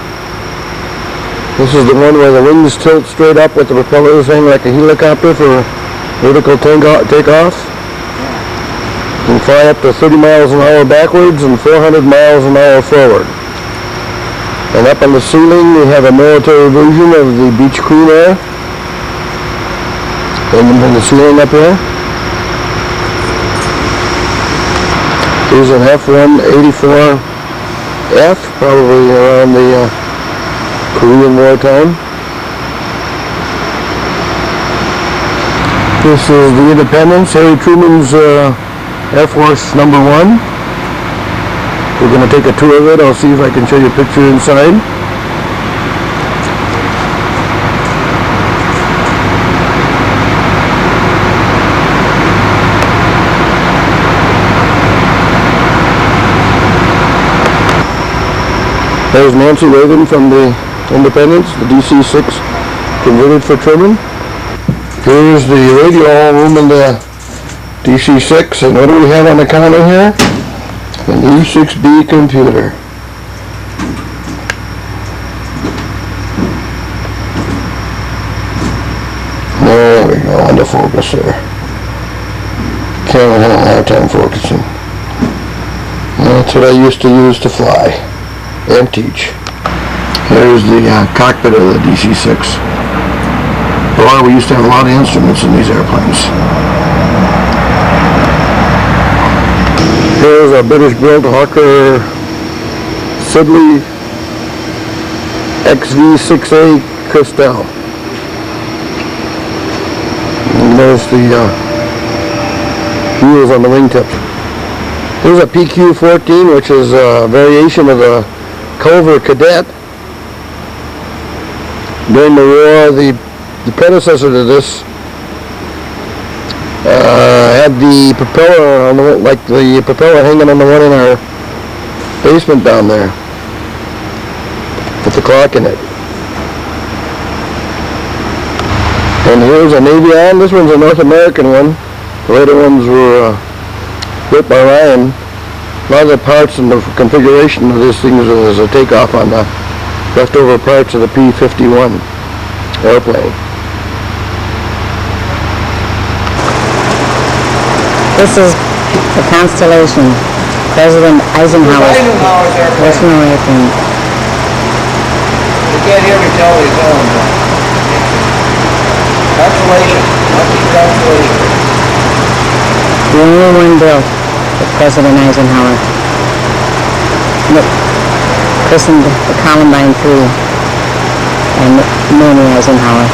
This is the one where the wings tilt straight up with the propellers hanging like a helicopter for vertical takeoff. You can fly up to 30 miles an hour backwards and 400 miles an hour forward. And up on the ceiling we have a military version of the Beach Queen Air. Hanging from the ceiling up here. Here's an F-184F, probably around the Korean War time. This is the Independence, Harry Truman's Air Force No. 1. We're going to take a tour of it. I'll see if I can show you a picture inside. There's Nancy Reagan from the Independence, the DC-6 converted for Truman. Here's the radio room in the DC-6, and what do we have on the counter here? An E6B computer. There we go, on the focus there. Camera had a hard time focusing. That's what I used to use to fly and teach. Here's the cockpit of the DC-6. Boy, we used to have a lot of instruments in these airplanes. Here's a British-built Hawker Siddeley XV-6A Cristal. And there's the wheels on the wingtips. Here's a PQ-14, which is a variation of the Culver Cadet. During the war, the predecessor to this had the propeller on the, like the propeller hanging on the one in our basement down there with the clock in it. And here's a Navion. This one's a North American one. The later ones were built by Ryan. A lot of the parts and the configuration of this thing is a takeoff on the leftover parts of the P-51 airplane. This is the Constellation. President Eisenhower's personal airplane. You can't hear me tell these on. Constellation. What's the Constellation? The only one built with President Eisenhower. Look, christened the Columbine 3 and Mamie Eisenhower.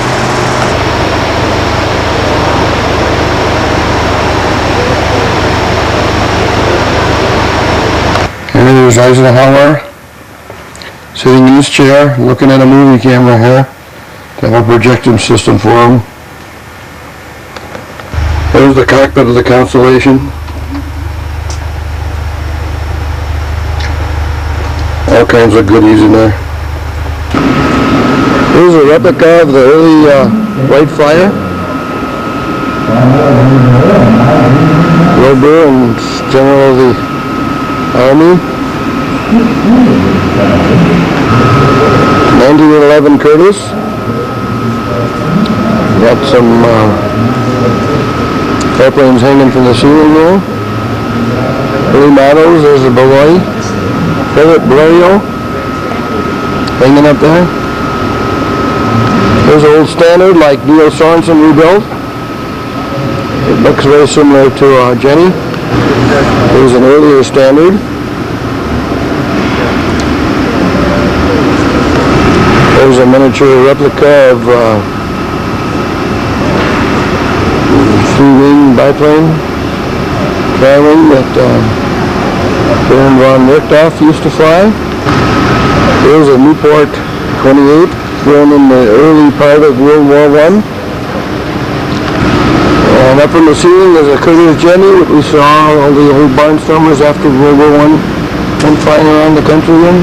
And there's Eisenhower sitting in his chair looking at a movie camera here. They have a projection system for him. There's the cockpit of the Constellation. All kinds of goodies in there. Here's a replica of the early Wright Flyer. Wilbur and General of the Army. 1911 Curtiss. Got some airplanes hanging from the ceiling there. Early models, there's a Beloy. Philip Blériot hanging up there. There's an old standard like Neil Sorensen rebuilt. It looks very similar to Jenny. Here's an earlier standard. There's a miniature replica of three-wing biplane carrying that Baron von Richthof used to fly. Here's a Newport 28 flown in the early part of World War I. And up in the ceiling is a Curtiss Jenny that we saw all the old barnstormers after World War I went flying around the country in.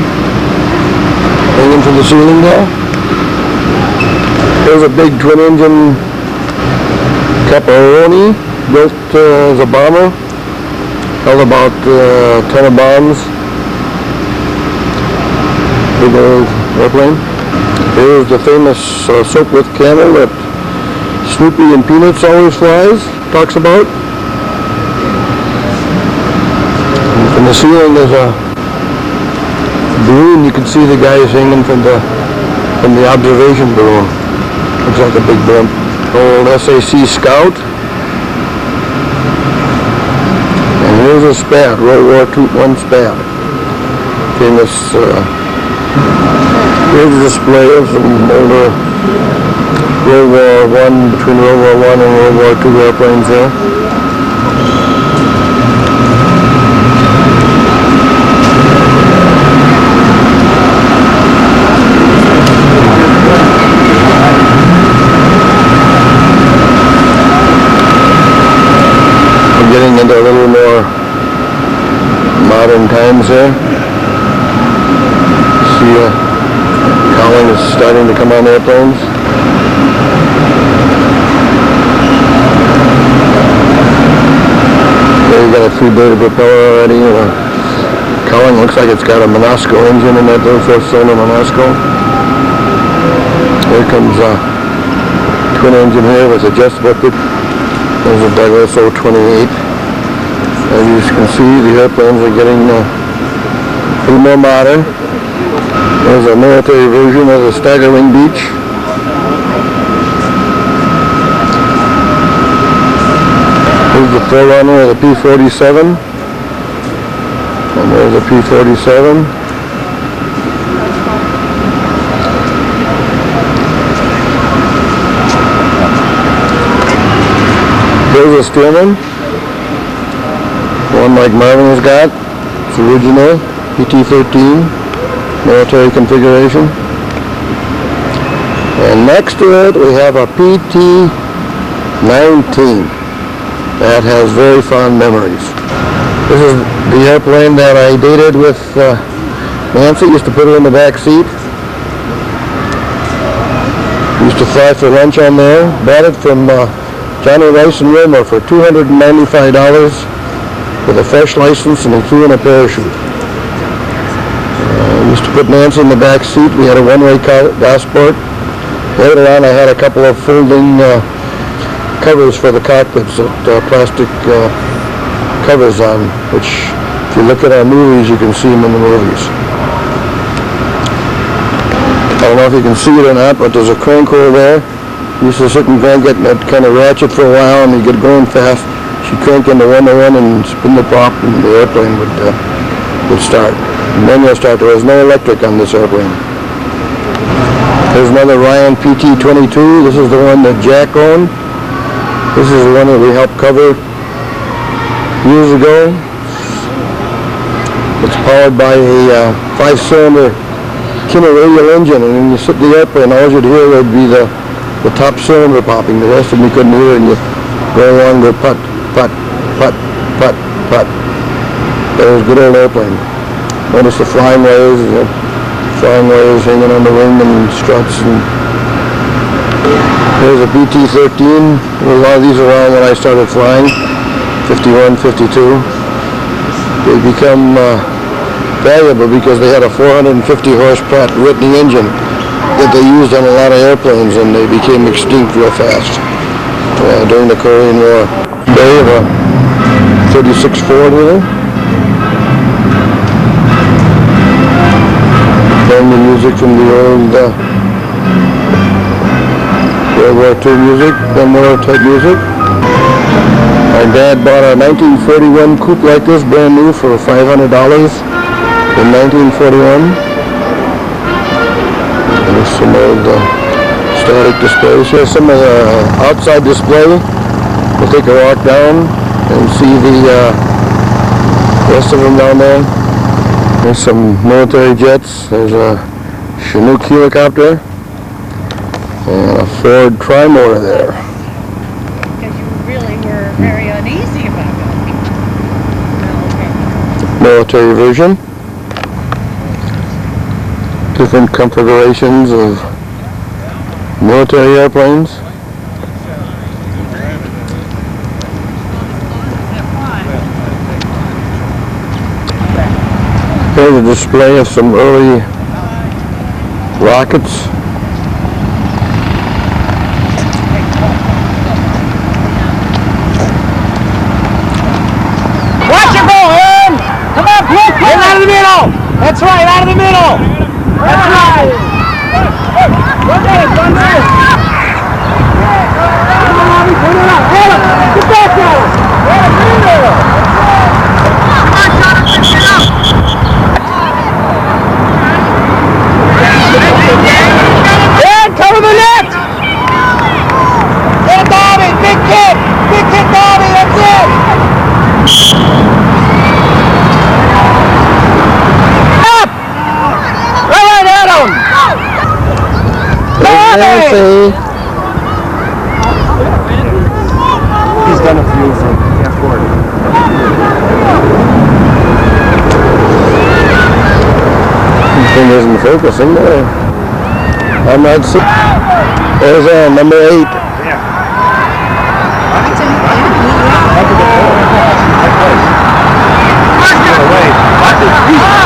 Hanging to the ceiling there. There's a big twin-engine Caparoni built as a bomber. Held about 10 of bombs. Big old airplane. Here's the famous soap with camel that Snoopy and Peanuts always talks about. And from the ceiling there's a balloon. You can see the guys hanging from the observation balloon. Looks like a big blimp. Old SAC Scout. And here's a Spad, World War II Spad. Famous, here's a display of some older World War I, between World War I and World War II airplanes there. We're getting into a little more modern times here. See cowling is starting to come on airplanes. There you got a three-bladed propeller already. Cowling looks like it's got a Monasco engine in that little four-cylinder Monasco. Here comes a twin engine here with adjustable pit. There's a Douglas 028. As you can see, the airplanes are getting a little more modern. There's a military version of the Stagger Wing Beach. Here's the forerunner of the P-47. And there's the P-47. Here's a Stearman. One like Marvin has got. It's original. PT-13. Military configuration. And next to it we have a PT-19. That has very fond memories. This is the airplane that I dated with Nancy. Used to put her in the back seat. Used to fly for lunch on there. Bought it from Johnny Rice and Wilmer for $295 with a fresh license and including a parachute. Used to put Nancy in the back seat. We had a one-way passport. Later on I had a couple of folding covers for the cockpits that plastic covers on, which if you look at our movies you can see them in the movies. I don't know if you can see it or not, but there's a crank over there. Used to sit and crank it and it'd kind of ratchet for a while and you'd get going fast. She'd crank into 1-to-1 and spin the prop and the airplane would start. And then you'll start. There was no electric on this airplane. There's another Ryan PT-22. This is the one that Jack owned. This is the one that we helped cover years ago. It's powered by a 5-cylinder Kinney radial engine, and when you sit in the airplane, all you'd hear would be the top cylinder popping. The rest of them you couldn't hear, and you go along, go putt, putt, putt, putt, putt. That was a good old airplane. Notice the flying wires hanging on the wing and struts. And here's a PT-13. A lot of these are around when I started flying, 51, 52. They become valuable because they had a 450 horse Pratt & Whitney engine that they used on a lot of airplanes, and they became extinct real fast during the Korean War. They have a 36 Ford with it. Playing the music from the old World War II music, gun war type music. I My dad bought a 1941 coupe like this, brand new, for $500 in 1941. There's some old static displays. Here's some of the outside display. We'll take a walk down and see the rest of them down there. There's some military jets. There's a Chinook helicopter and a Ford Trimotor there. Because you really were very uneasy about it. Military version. Different configurations of military airplanes. Here's a display of some early rockets. Watch it go, Aaron! Come on, quick! Get out of the middle! That's right, out of the middle! That's right! Run at it, run at it! Come on, Bobby, put it up! Get him! Get back at him! Get him in there! Come on, Jonathan, get up! Aaron, cover the net! Get Bobby, big kick! Big kick, Bobby, that's it! Up! Right at him! Nancy. He's done a few for F4. This thing isn't focusing there. I'm not seeing. There's number 8.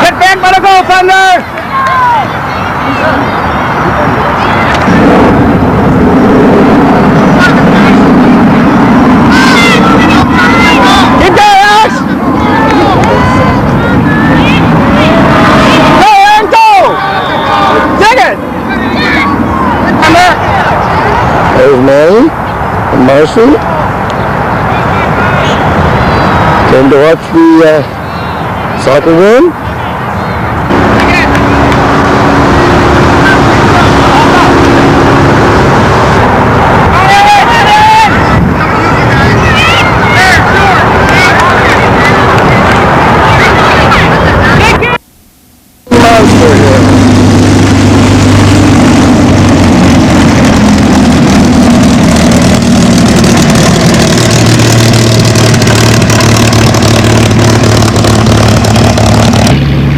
Get back by the goal, Thunder! Keep going, Alex! Go, Aaron, go! Dig it! Thunder! There's Manny and Marcy. Came to watch the soccer game.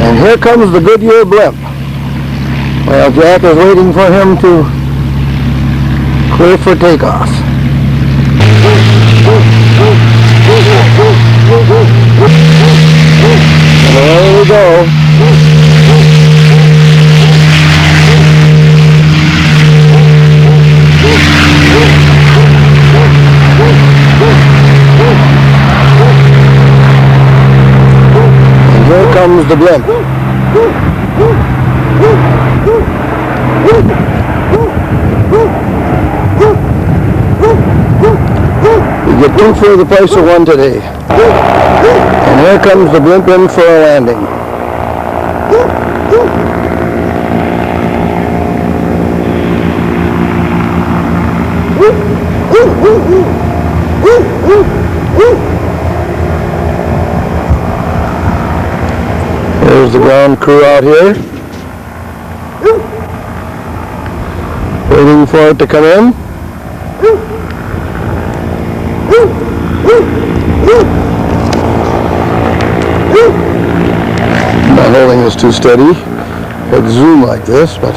And here comes the Goodyear blimp. Well, Jack is waiting for him to clear for takeoff. And away we go. And here comes the blimp. You get 2 for the price of 1 today. And here comes the blimp in for a landing. There's the ground crew out here, waiting for it to come in. I'm not holding this too steady. I'd zoom like this, but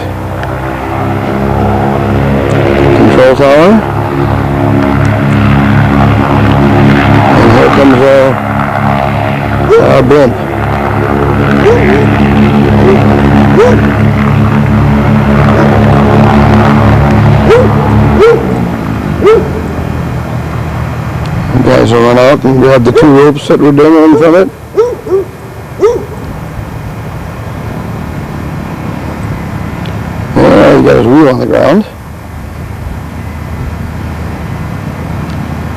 control tower. And here comes our blimp. You guys will run out and grab the 2 ropes that were dangling from it. Well, he got his wheel on the ground.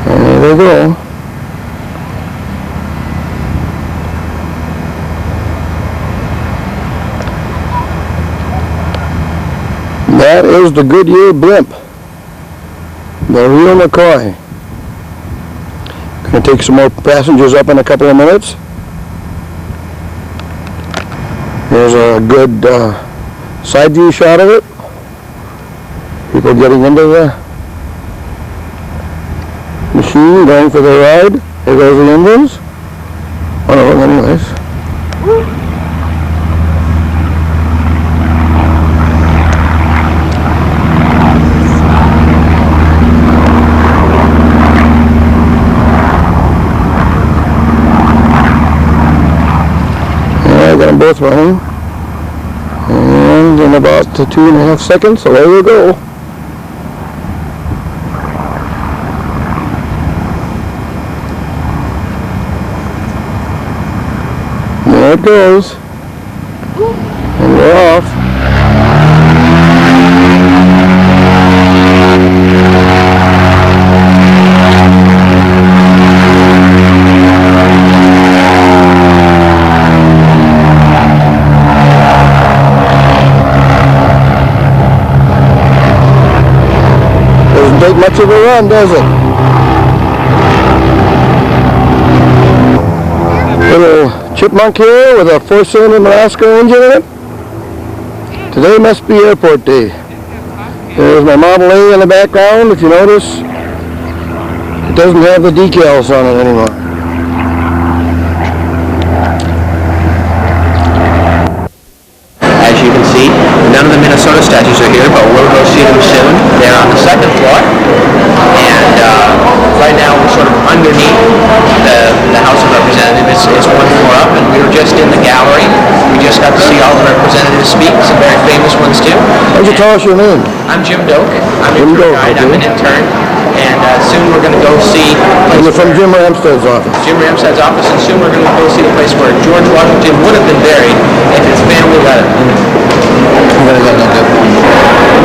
And there they go. That is the Goodyear blimp. The real McCoy. Gonna take some more passengers up in a couple of minutes. Here's a good side view shot of it. People getting into the machine, going for the ride. There goes the engines. Oh no, anyways. I got them both running, and in about 2.5 seconds, so there we go. There it goes, and we're off. Take much of a run, does it? Little chipmunk here with a 4-cylinder Alaska engine in it. Today must be airport day. There's my Model A in the background. If you notice, it doesn't have the decals on it anymore. As you can see, none of the Minnesota statues are here, but we'll go see them soon. They're on the second floor, and right now we're sort of underneath the House of Representatives. It's one floor up, and we were just in the gallery. We just got to see all the representatives speak, some very famous ones too. Why don't you tell us your name? I'm Jim Doak. I'm your tour guide. I'm an intern. And soon we're going to go see... You're from Jim Ramstad's office. Jim Ramstad's office, and soon we're going to go see the place where George Washington would have been buried if his family let him.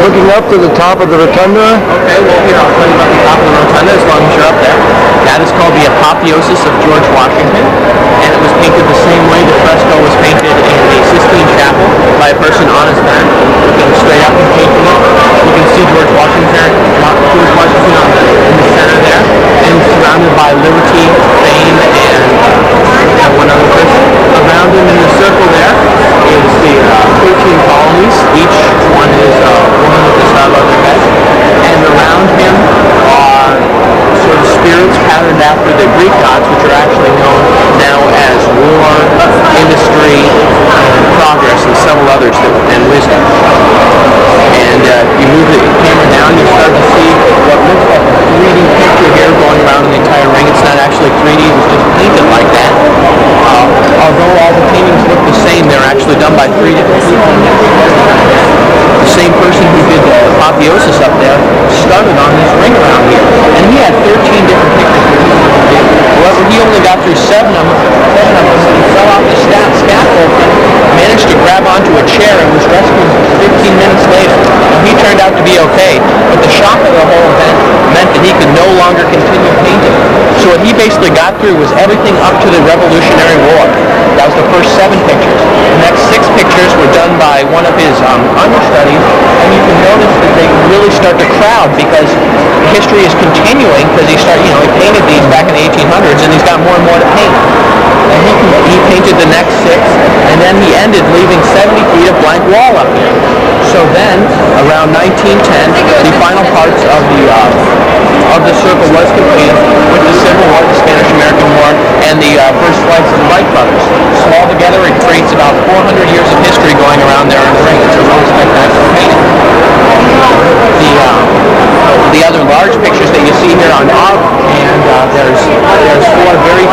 Looking up to the top of the rotunda. Okay, well, here, I'll tell you about the top of the rotunda as long as you're up there. That is called the Apotheosis of George Washington, and it was painted the same way the fresco was painted in the Sistine Chapel by a person on his back, looking straight up and painting it. You can see George Washington in the center there, and surrounded by liberty, fame, and one other person. Around him in the circle there is the 13 colonies. Each one is a woman with a star above their head. And around him are sort of spirits patterned after the Greek gods, which are actually known now as war, industry, progress, and several others, and wisdom. And you move the camera down, you start to see what looks like a 3D picture here going around the entire ring. It's not actually 3D, it was just painted like that. Although all the paintings look the same, they're actually done by 3 different people. The same person who did the apotheosis up there started on this ring around here. And he had 13 different pictures. However, he only got through 7 of them. He fell off the scaffold, managed to grab onto a chair, and was rescued 15 minutes later. Now, he turned out to be okay, but the shock of the whole event meant that he could no longer continue painting. So what he basically got through was everything up to the Revolutionary War. That was the first 7 pictures. The next 6 pictures were done by one of his understudies, and you can notice that they really start to crowd because history is continuing, because he painted these back in the 1800s, and he's got more and more to paint. And he painted the next 6, and then he ended leaving 70 feet of blank wall up there. So then, around 1910, the final parts of the circle was completed with the Civil War, the Spanish-American War, and the first flights of the Wright brothers. So altogether, it creates about 400 years of history going around there in the ring. It's a really spectacular painting. The other large pictures that you see here on top, and there's 4 very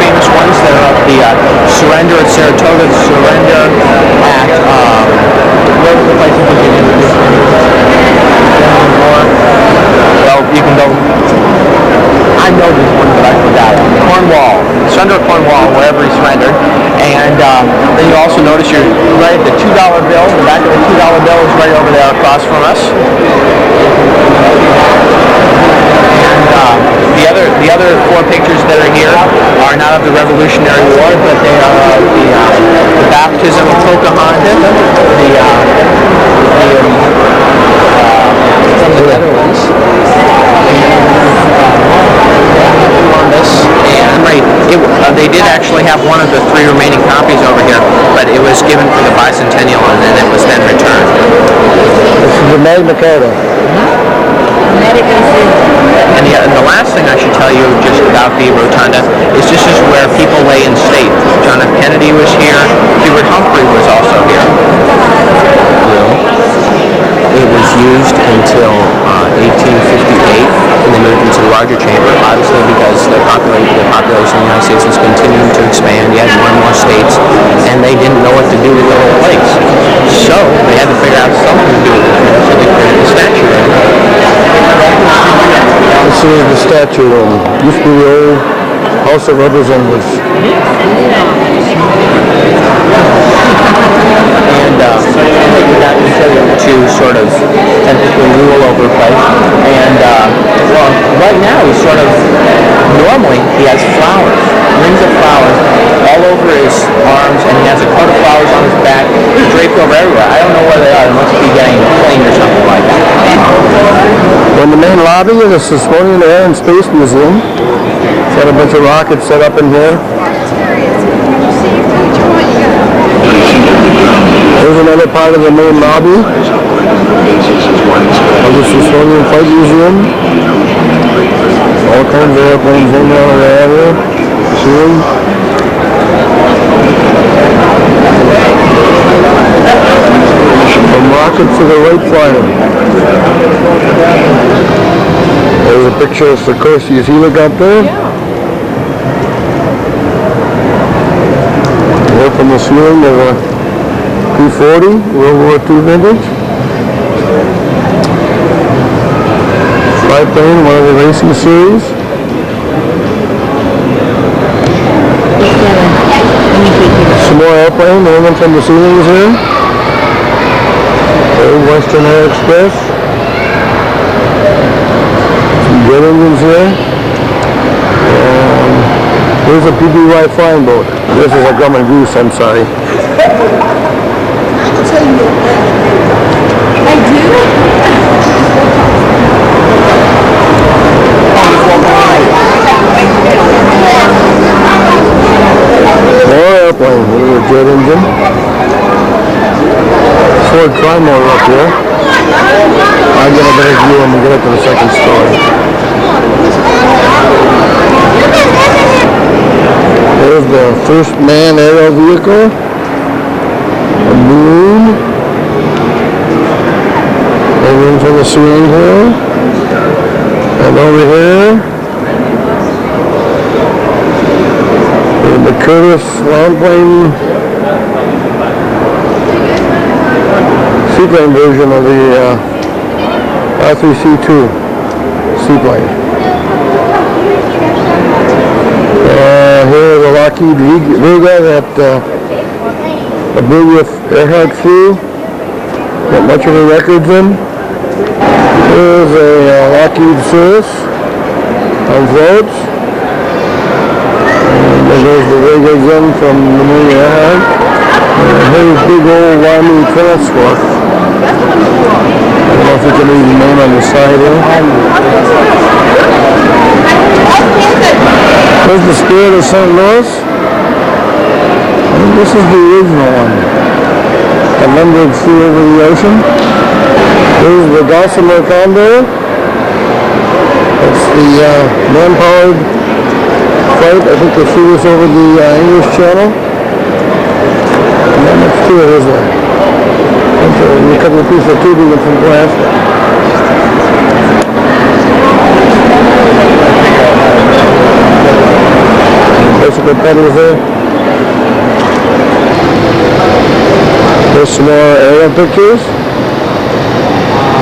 famous ones that are of the surrender at Saratoga, the surrender at where was the place in Virginia? Well, you can go. I know this one, but I forgot it. Cornwall, surrender at Cornwall, wherever he surrendered. And then you also notice you're right at the $2 bill. The back of the $2 bill is right over there across from us. And The other four pictures that are here are not of the Revolutionary War, but they are of the baptism of Pocahontas, from the Netherlands, Columbus, and they did actually have one of the three remaining copies over here, but it was given for the bicentennial and then it was then returned. This is the Magna Carta. And the last thing I should tell you just about the rotunda is this is where people lay in state. John F. Kennedy was here. Hubert Humphrey was also here. It was used until 1858, and they moved into the larger chamber, obviously because the population of the United States was continuing to expand. You had more and more states, and they didn't know what to do with the whole place. So they had to figure out something to do with it, so they created the statue room. This is the statue room. Used to be the old House of Representatives. And he got to sort of technically rule over the place. And well, right now he's sort of normally he has flowers, rings of flowers all over his arms, and he has a coat of flowers on his back, draped over everywhere. I don't know where they are. They must be getting cleaned or something like that. In the main lobby of the Smithsonian Air and Space Museum, it's got a bunch of rockets set up in here. There's another part of the main lobby of the Smithsonian Flight Museum. All kinds of airplanes in there in the area. Soon. From rocket to the right flying. There's a picture of Sikorsky. You see, look up there? There from the ceiling of a P-40, World War II vintage. Biplane, one of the racing series. Some more airplane, hanging from the ceilings here. Old Western Air Express. Some jet engines here. And here's a PBY flying boat. This is a gum and goose, I'm sorry. I do? More airplane, here's a jet engine. Ford Tri-Motor up here. I'll get a better view when we get up to the second story. There's the first manned aerial vehicle. A moon. And from the ceiling here. And over here. The Curtiss landplane seaplane version of the R3C2 seaplane. Here is a Lockheed Vega that a Big Earhart flew. Got much of the records in. Here's a Lockheed Cirrus on floats. And there's the Vega again from the New Earhart. And here's big old Wyoming transport. I don't know if you can read the name on the side here. There's the Spirit of St. Louis. And this is the original one. A numbered flew over the ocean. Here's the Gossamer Condor. That's the man-powered flight. I think they flew this over the English Channel. And then next to it is a couple of pieces of tubing and some glass. Basically pedals there. There's some more aerial pictures.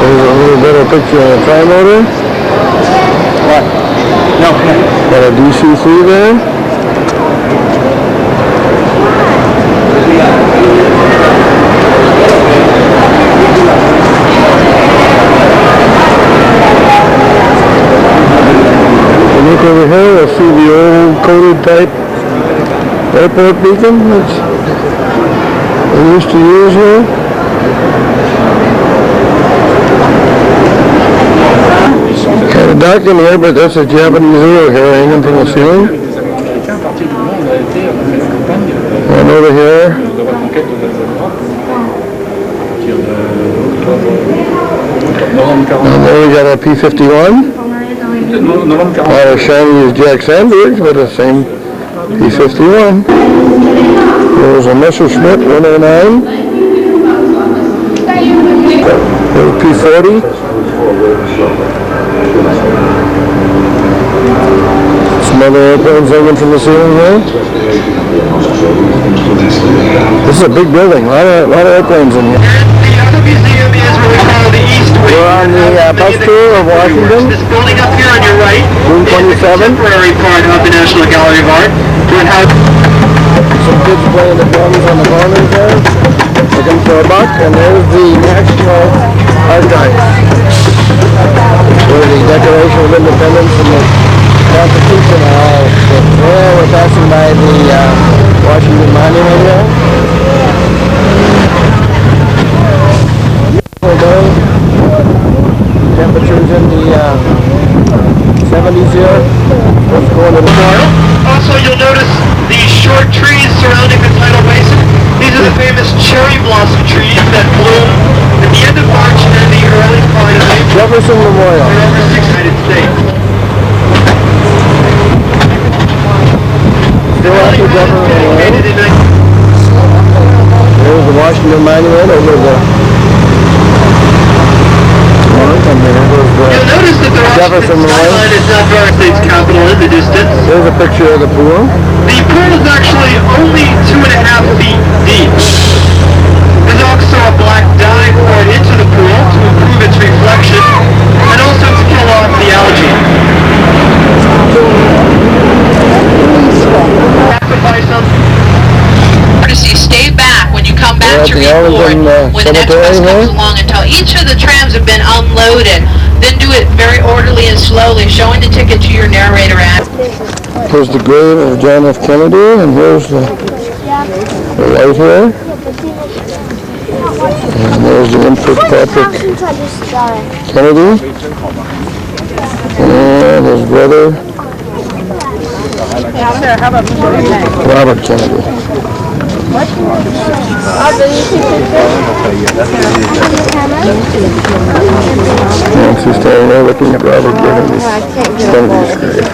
There's a little bit of a picture of a tri-motor. What? No. Got a DC-3 there. Airport beacon that they used to use here. Kind of dark in here, but that's a Japanese zero here hanging from the ceiling. And over here. And there we got a P-51. Not as shiny as Jack Sandberg's, but the same P-51. There's a Messerschmitt 109. There's a P-40. Some other airplanes hanging from the ceiling here. This is a big building. A lot of airplanes in here. We're on the bus tour of Washington. This building up here on your right June 27. is a contemporary part of the National Gallery of Art. Some kids playing the drums on the corners there, looking for a buck, and there's the National Archives, where the Declaration of Independence and the Constitution are all. Well, we're passing by the Washington Monument here. Temperatures in the 70s here. What's going on tomorrow? Also, you'll notice these short trees surrounding the tidal basin. These are the famous cherry blossom trees that bloom at the end of March and the early part of April. Jefferson Memorial. They're over 6 United States. Still after Jefferson Memorial. There's the Washington Monument over the You'll notice that the Jefferson Memorial is not the United States Capitol in the distance. There's a picture of the pool. The pool is actually only 2.5 feet deep. There's also a black dye poured into the pool to improve its reflection and also to kill off the algae. Sacrifice something. Stay back when you come back to report when the next bus comes along until each of the trams have been unloaded. Then do it very orderly and slowly, showing the ticket to your narrator app. Here's the grave of John F. Kennedy, and here's the light here. And there's the infant Patrick Kennedy. And his brother, Robert Kennedy. Nancy's standing there looking at Robert Kennedy's grave.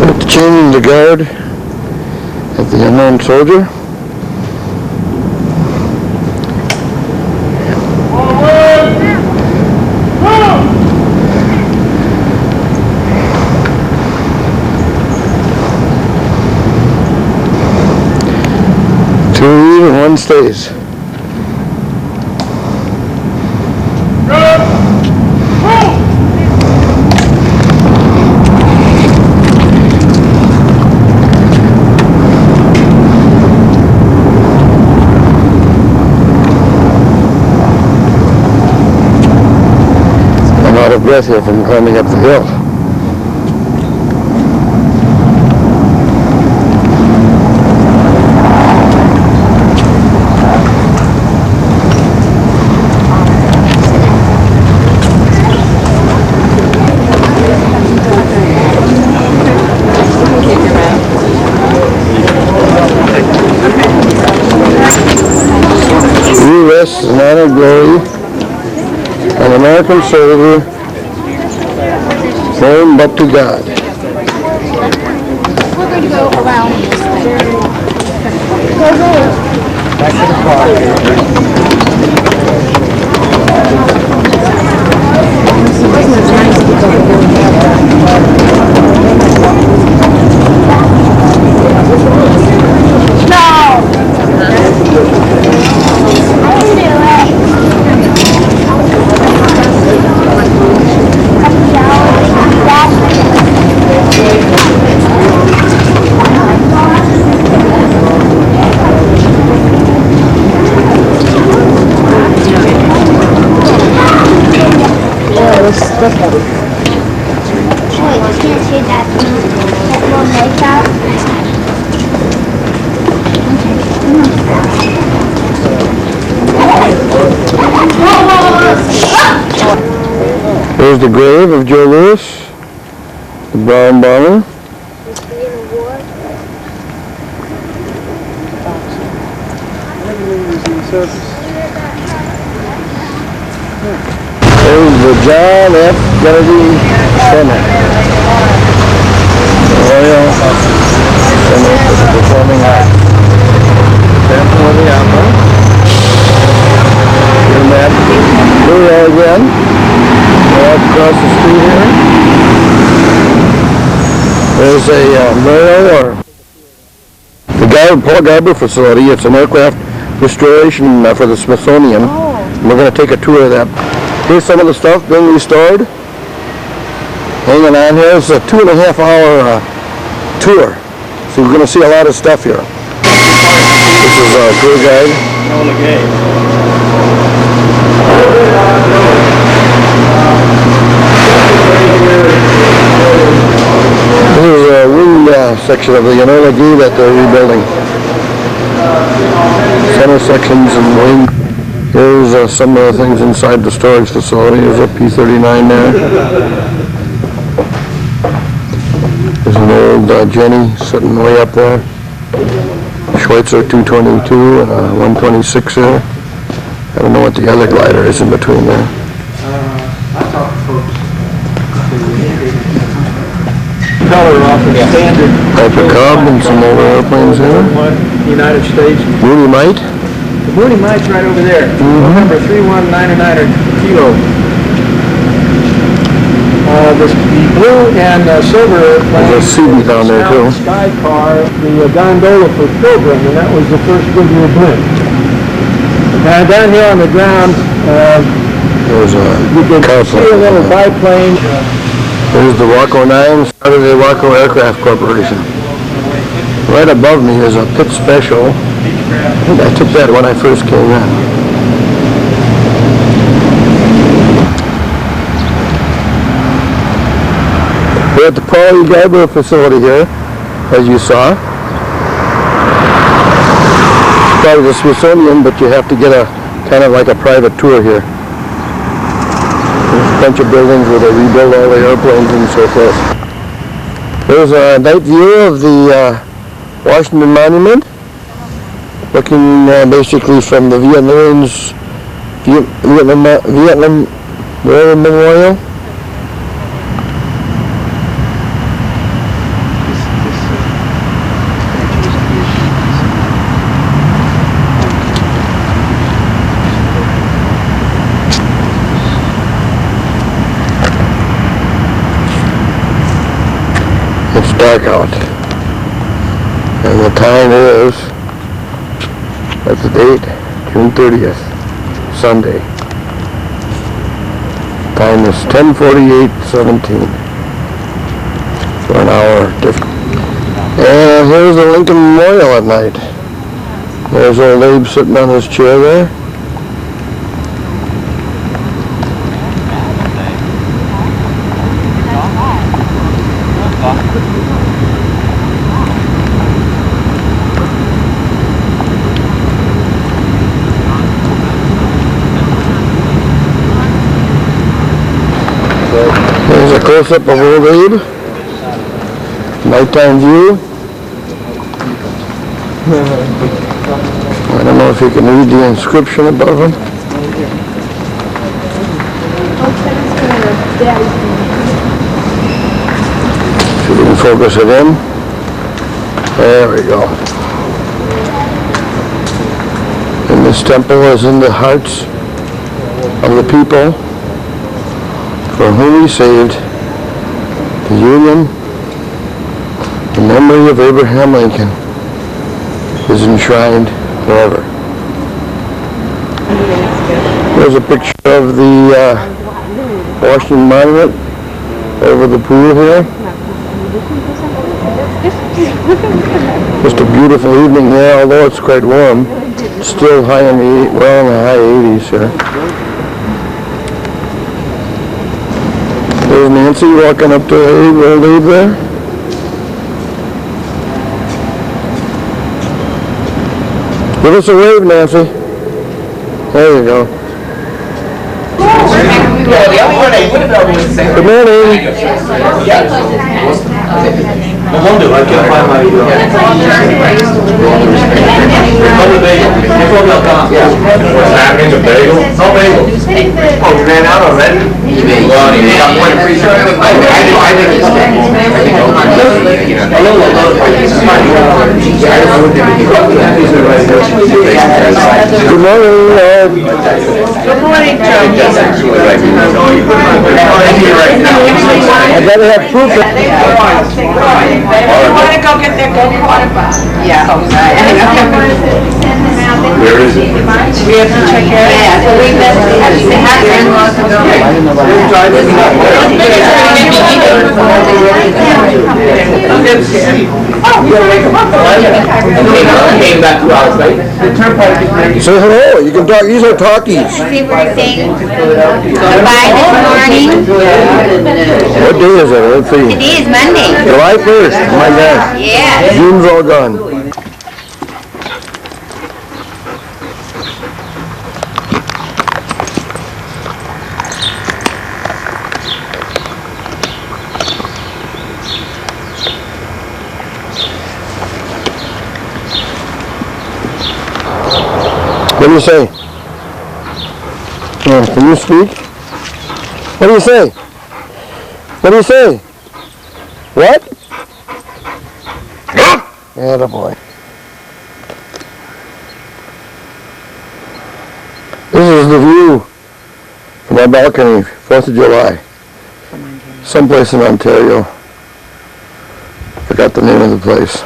We're changing the guard of the unknown soldier. Two leave and one stays. I'm out of breath here from climbing up the hill. Rests in honor and glory an American soldier known but to God. We're going to go around this thing. Back to the car. can't see that. That little makeup. There's the grave of Joe Louis, the Brown bomber. There's the John F. Kennedy Center. Royal Center for the Performing Arts. Temple of the Opera. And that Blue again. Right across the street here. There's a mural or the Paul Garber facility. It's an aircraft restoration for the Smithsonian. We're going to take a tour of that. Here's some of the stuff being restored. Hanging on here. It's a 2.5 hour tour. So we're going to see a lot of stuff here. This is our tour guide. This is a wing section of the Enola Gay that they're rebuilding. Center sections and wing. Here's some of the things inside the storage facility. There's a P-39 there. There's an old Jenny sitting way up there. Schweitzer 222 and a 126 there. I don't know what the other glider is in between there. Color off of standard. Piper Cub and some other airplanes here. United States. Mooney Mite. The Mooney Mite's right over there. Number 31999 kilo. The blue and silver airplane. There's a CB down there too. Sky car, the gondola for Pilgrim, and that was the first Goodyear blimp. Now down here on the ground, there's you can see a little biplane. There's the Waco 9, started the Waco Aircraft Corporation. Right above me is a pit special. I took that when I first came in. We're at the Paul Garber facility here, as you saw. It's part of the Smithsonian, but you have to get a kind of like a private tour here. There's a bunch of buildings where they rebuild all the airplanes and so forth. There's a night view of the Washington Monument, looking basically from the Vietnam War Memorial. It's dark out, and the time is, that's the date, June 30th, Sunday. Time is 10:48:17, for an hour different. And here's the Lincoln Memorial at night. There's old Abe sitting on his chair there. There's a close-up of old Abe. Nighttime view. I don't know if you can read the inscription above him. If you can focus it in. There we go. And this temple is in the hearts of the people for whom he saved the Union. The memory of Abraham Lincoln is enshrined forever. There's a picture of the Washington Monument over the pool here. Just a beautiful evening there, although it's quite warm. It's still high in the high 80s here. Nancy walking up to Old Abe there. Give us a wave, Nancy. There you go. Good morning. I wonder, I can't find my... Another bagel. What's happening, a bagel? No bagel. Oh, you ran out already? Well, you got one free shirt. I think it's... Good morning, Ed. Good morning, Joe. I gotta have proof. You want to go get their go-kart? Yeah. Where is it? We have to check it out. Yeah, so we have in-laws to go. Came back 2 hours late. Say hello. You can talk. These are talkies. See what we're saying? Goodbye this morning. What day is it? Let's see. Today is Monday. July 1st. Oh my gosh. Yeah. June's all gone. What do you say? Can you speak? What do you say? What do you say? What? Attaboy. This is the view from my balcony, 4th of July. Someplace in Ontario. Forgot the name of the place.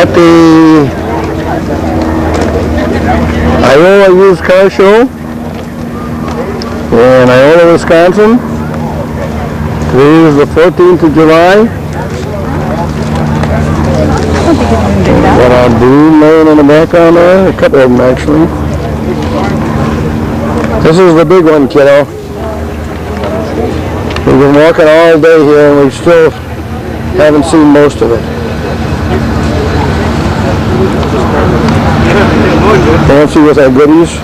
At the Iowa Used Car Show in Iowa, Wisconsin. Today is the 14th of July. Got a blue laying in the background there, a couple of them actually. This is the big one, kiddo. We've been walking all day here and we still haven't seen most of it. Fancy with our goodies.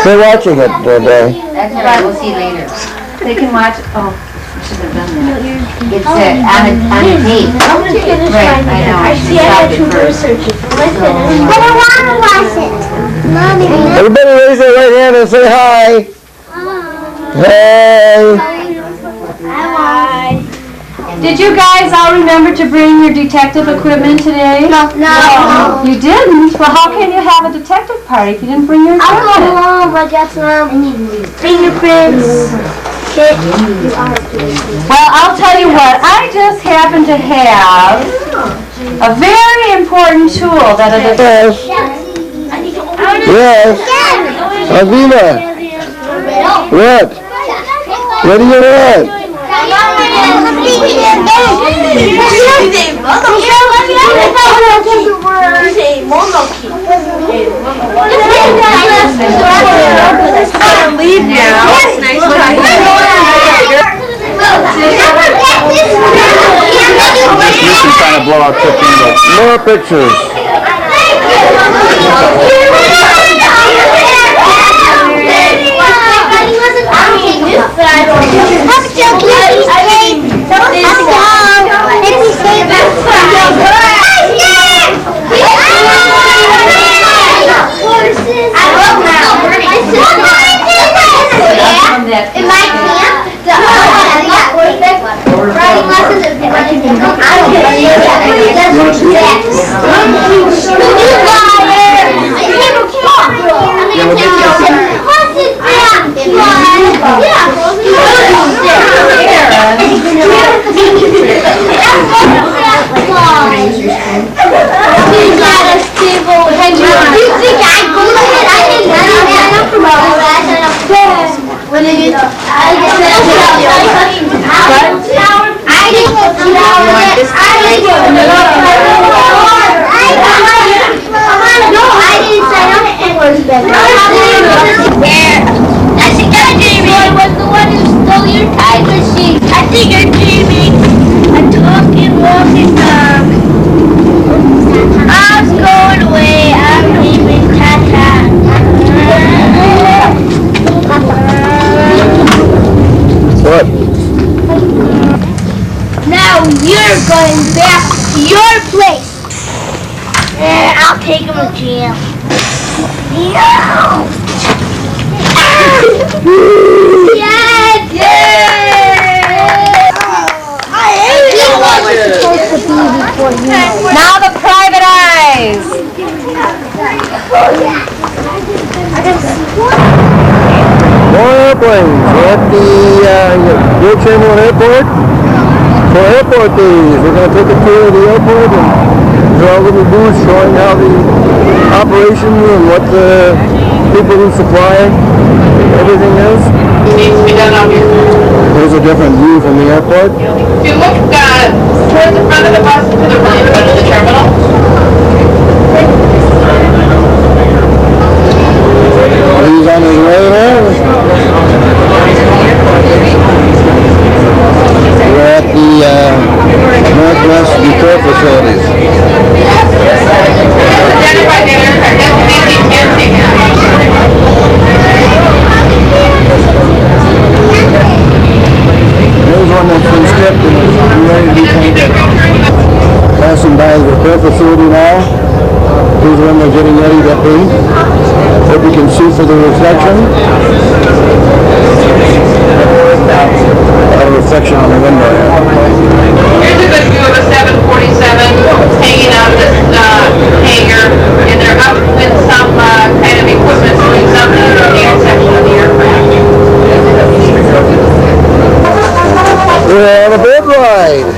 They're watching it today. That's what I will see later. They can watch, oh, I should have done that. It's on a tape. Right, I know. I should stop it first. But I want to watch it. Mommy. Everybody raise their right hand and say hi. Hey. Hi. Did you guys all remember to bring your detective equipment today? No. You didn't? Well, how can you have a detective party if you didn't bring your I equipment? don't know, I got some fingerprints. Well, I'll tell you what, I just happen to have a very important tool that a Yes. Alvina. What? What do you want? Leave now. It's nice She's trying to blow out 15 more pictures. I love Yeah, I'll take him to jail. No! Yes! Yay! I hate it! Now the private eyes. More airplanes at the George Chamberlain Airport. For airport days, we're going to take a tour of the airport, and there's all little booths showing how the operation and what the people who supply everything is. It needs to be done up here. There's a different view from the airport. If you look towards the front of the bus to the really front of the terminal. He's on his way there. We're at the Northwest Repair Facilities. There's one that's been stripped and is ready to be painted. Passing by the repair facility now. Here's one they're getting ready to paint. Hope you can see for the reflection. A reflection on the window. Here's a good view of a 747 hanging out of this hangar, and they're up with some kind of equipment doing something in the intersection of the aircraft. We're on a boat ride.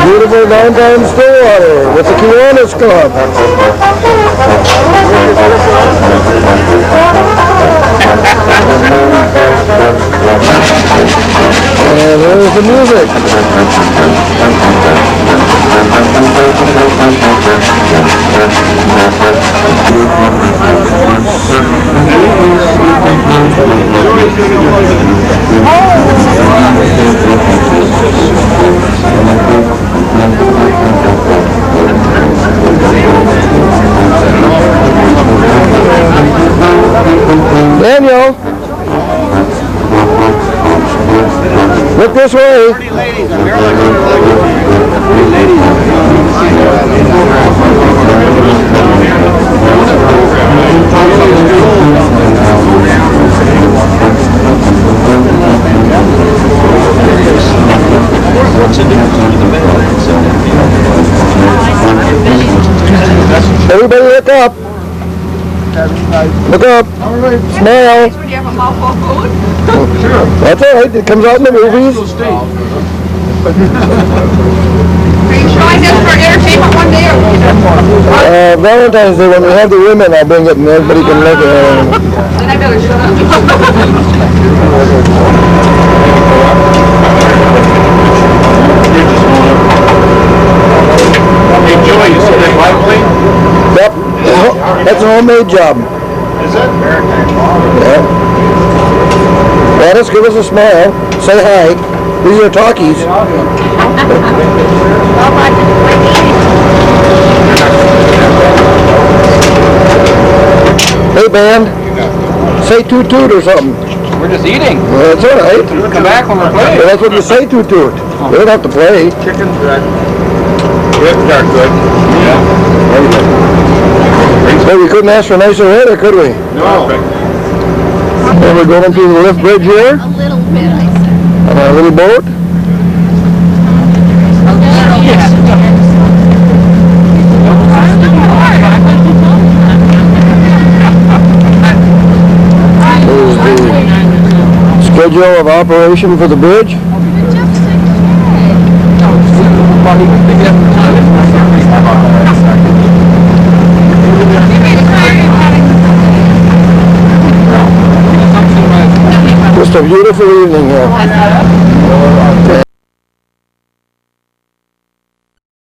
Beautiful downtown Stillwater with the Kiwanis Club. And there's the music. Daniel, look this way. Everybody look up. Look up. Smile. That's all right. It comes out in the movies. Are you showing this for entertainment one day? Or Valentine's Day, when we have the women, I'll bring it and everybody can look at it. then I better shut up. Hey, Joey, you see that biplane? Yep. That's a homemade job. Is it? Yeah. Gladys, give us a smile. Say hi. These are talkies. Hey, band. Say toot toot or something. We're just eating. Well, that's all right. Come back when we're playing. Well, that's what you say toot toot. You don't have to play. Chicken's good. Ribs are good. Yeah. Well, we couldn't ask for nicer weather, could we? No. And we're going through the lift bridge here. A little bit, I said. On our little boat. There's the schedule of operation for the bridge. Just a beautiful evening here.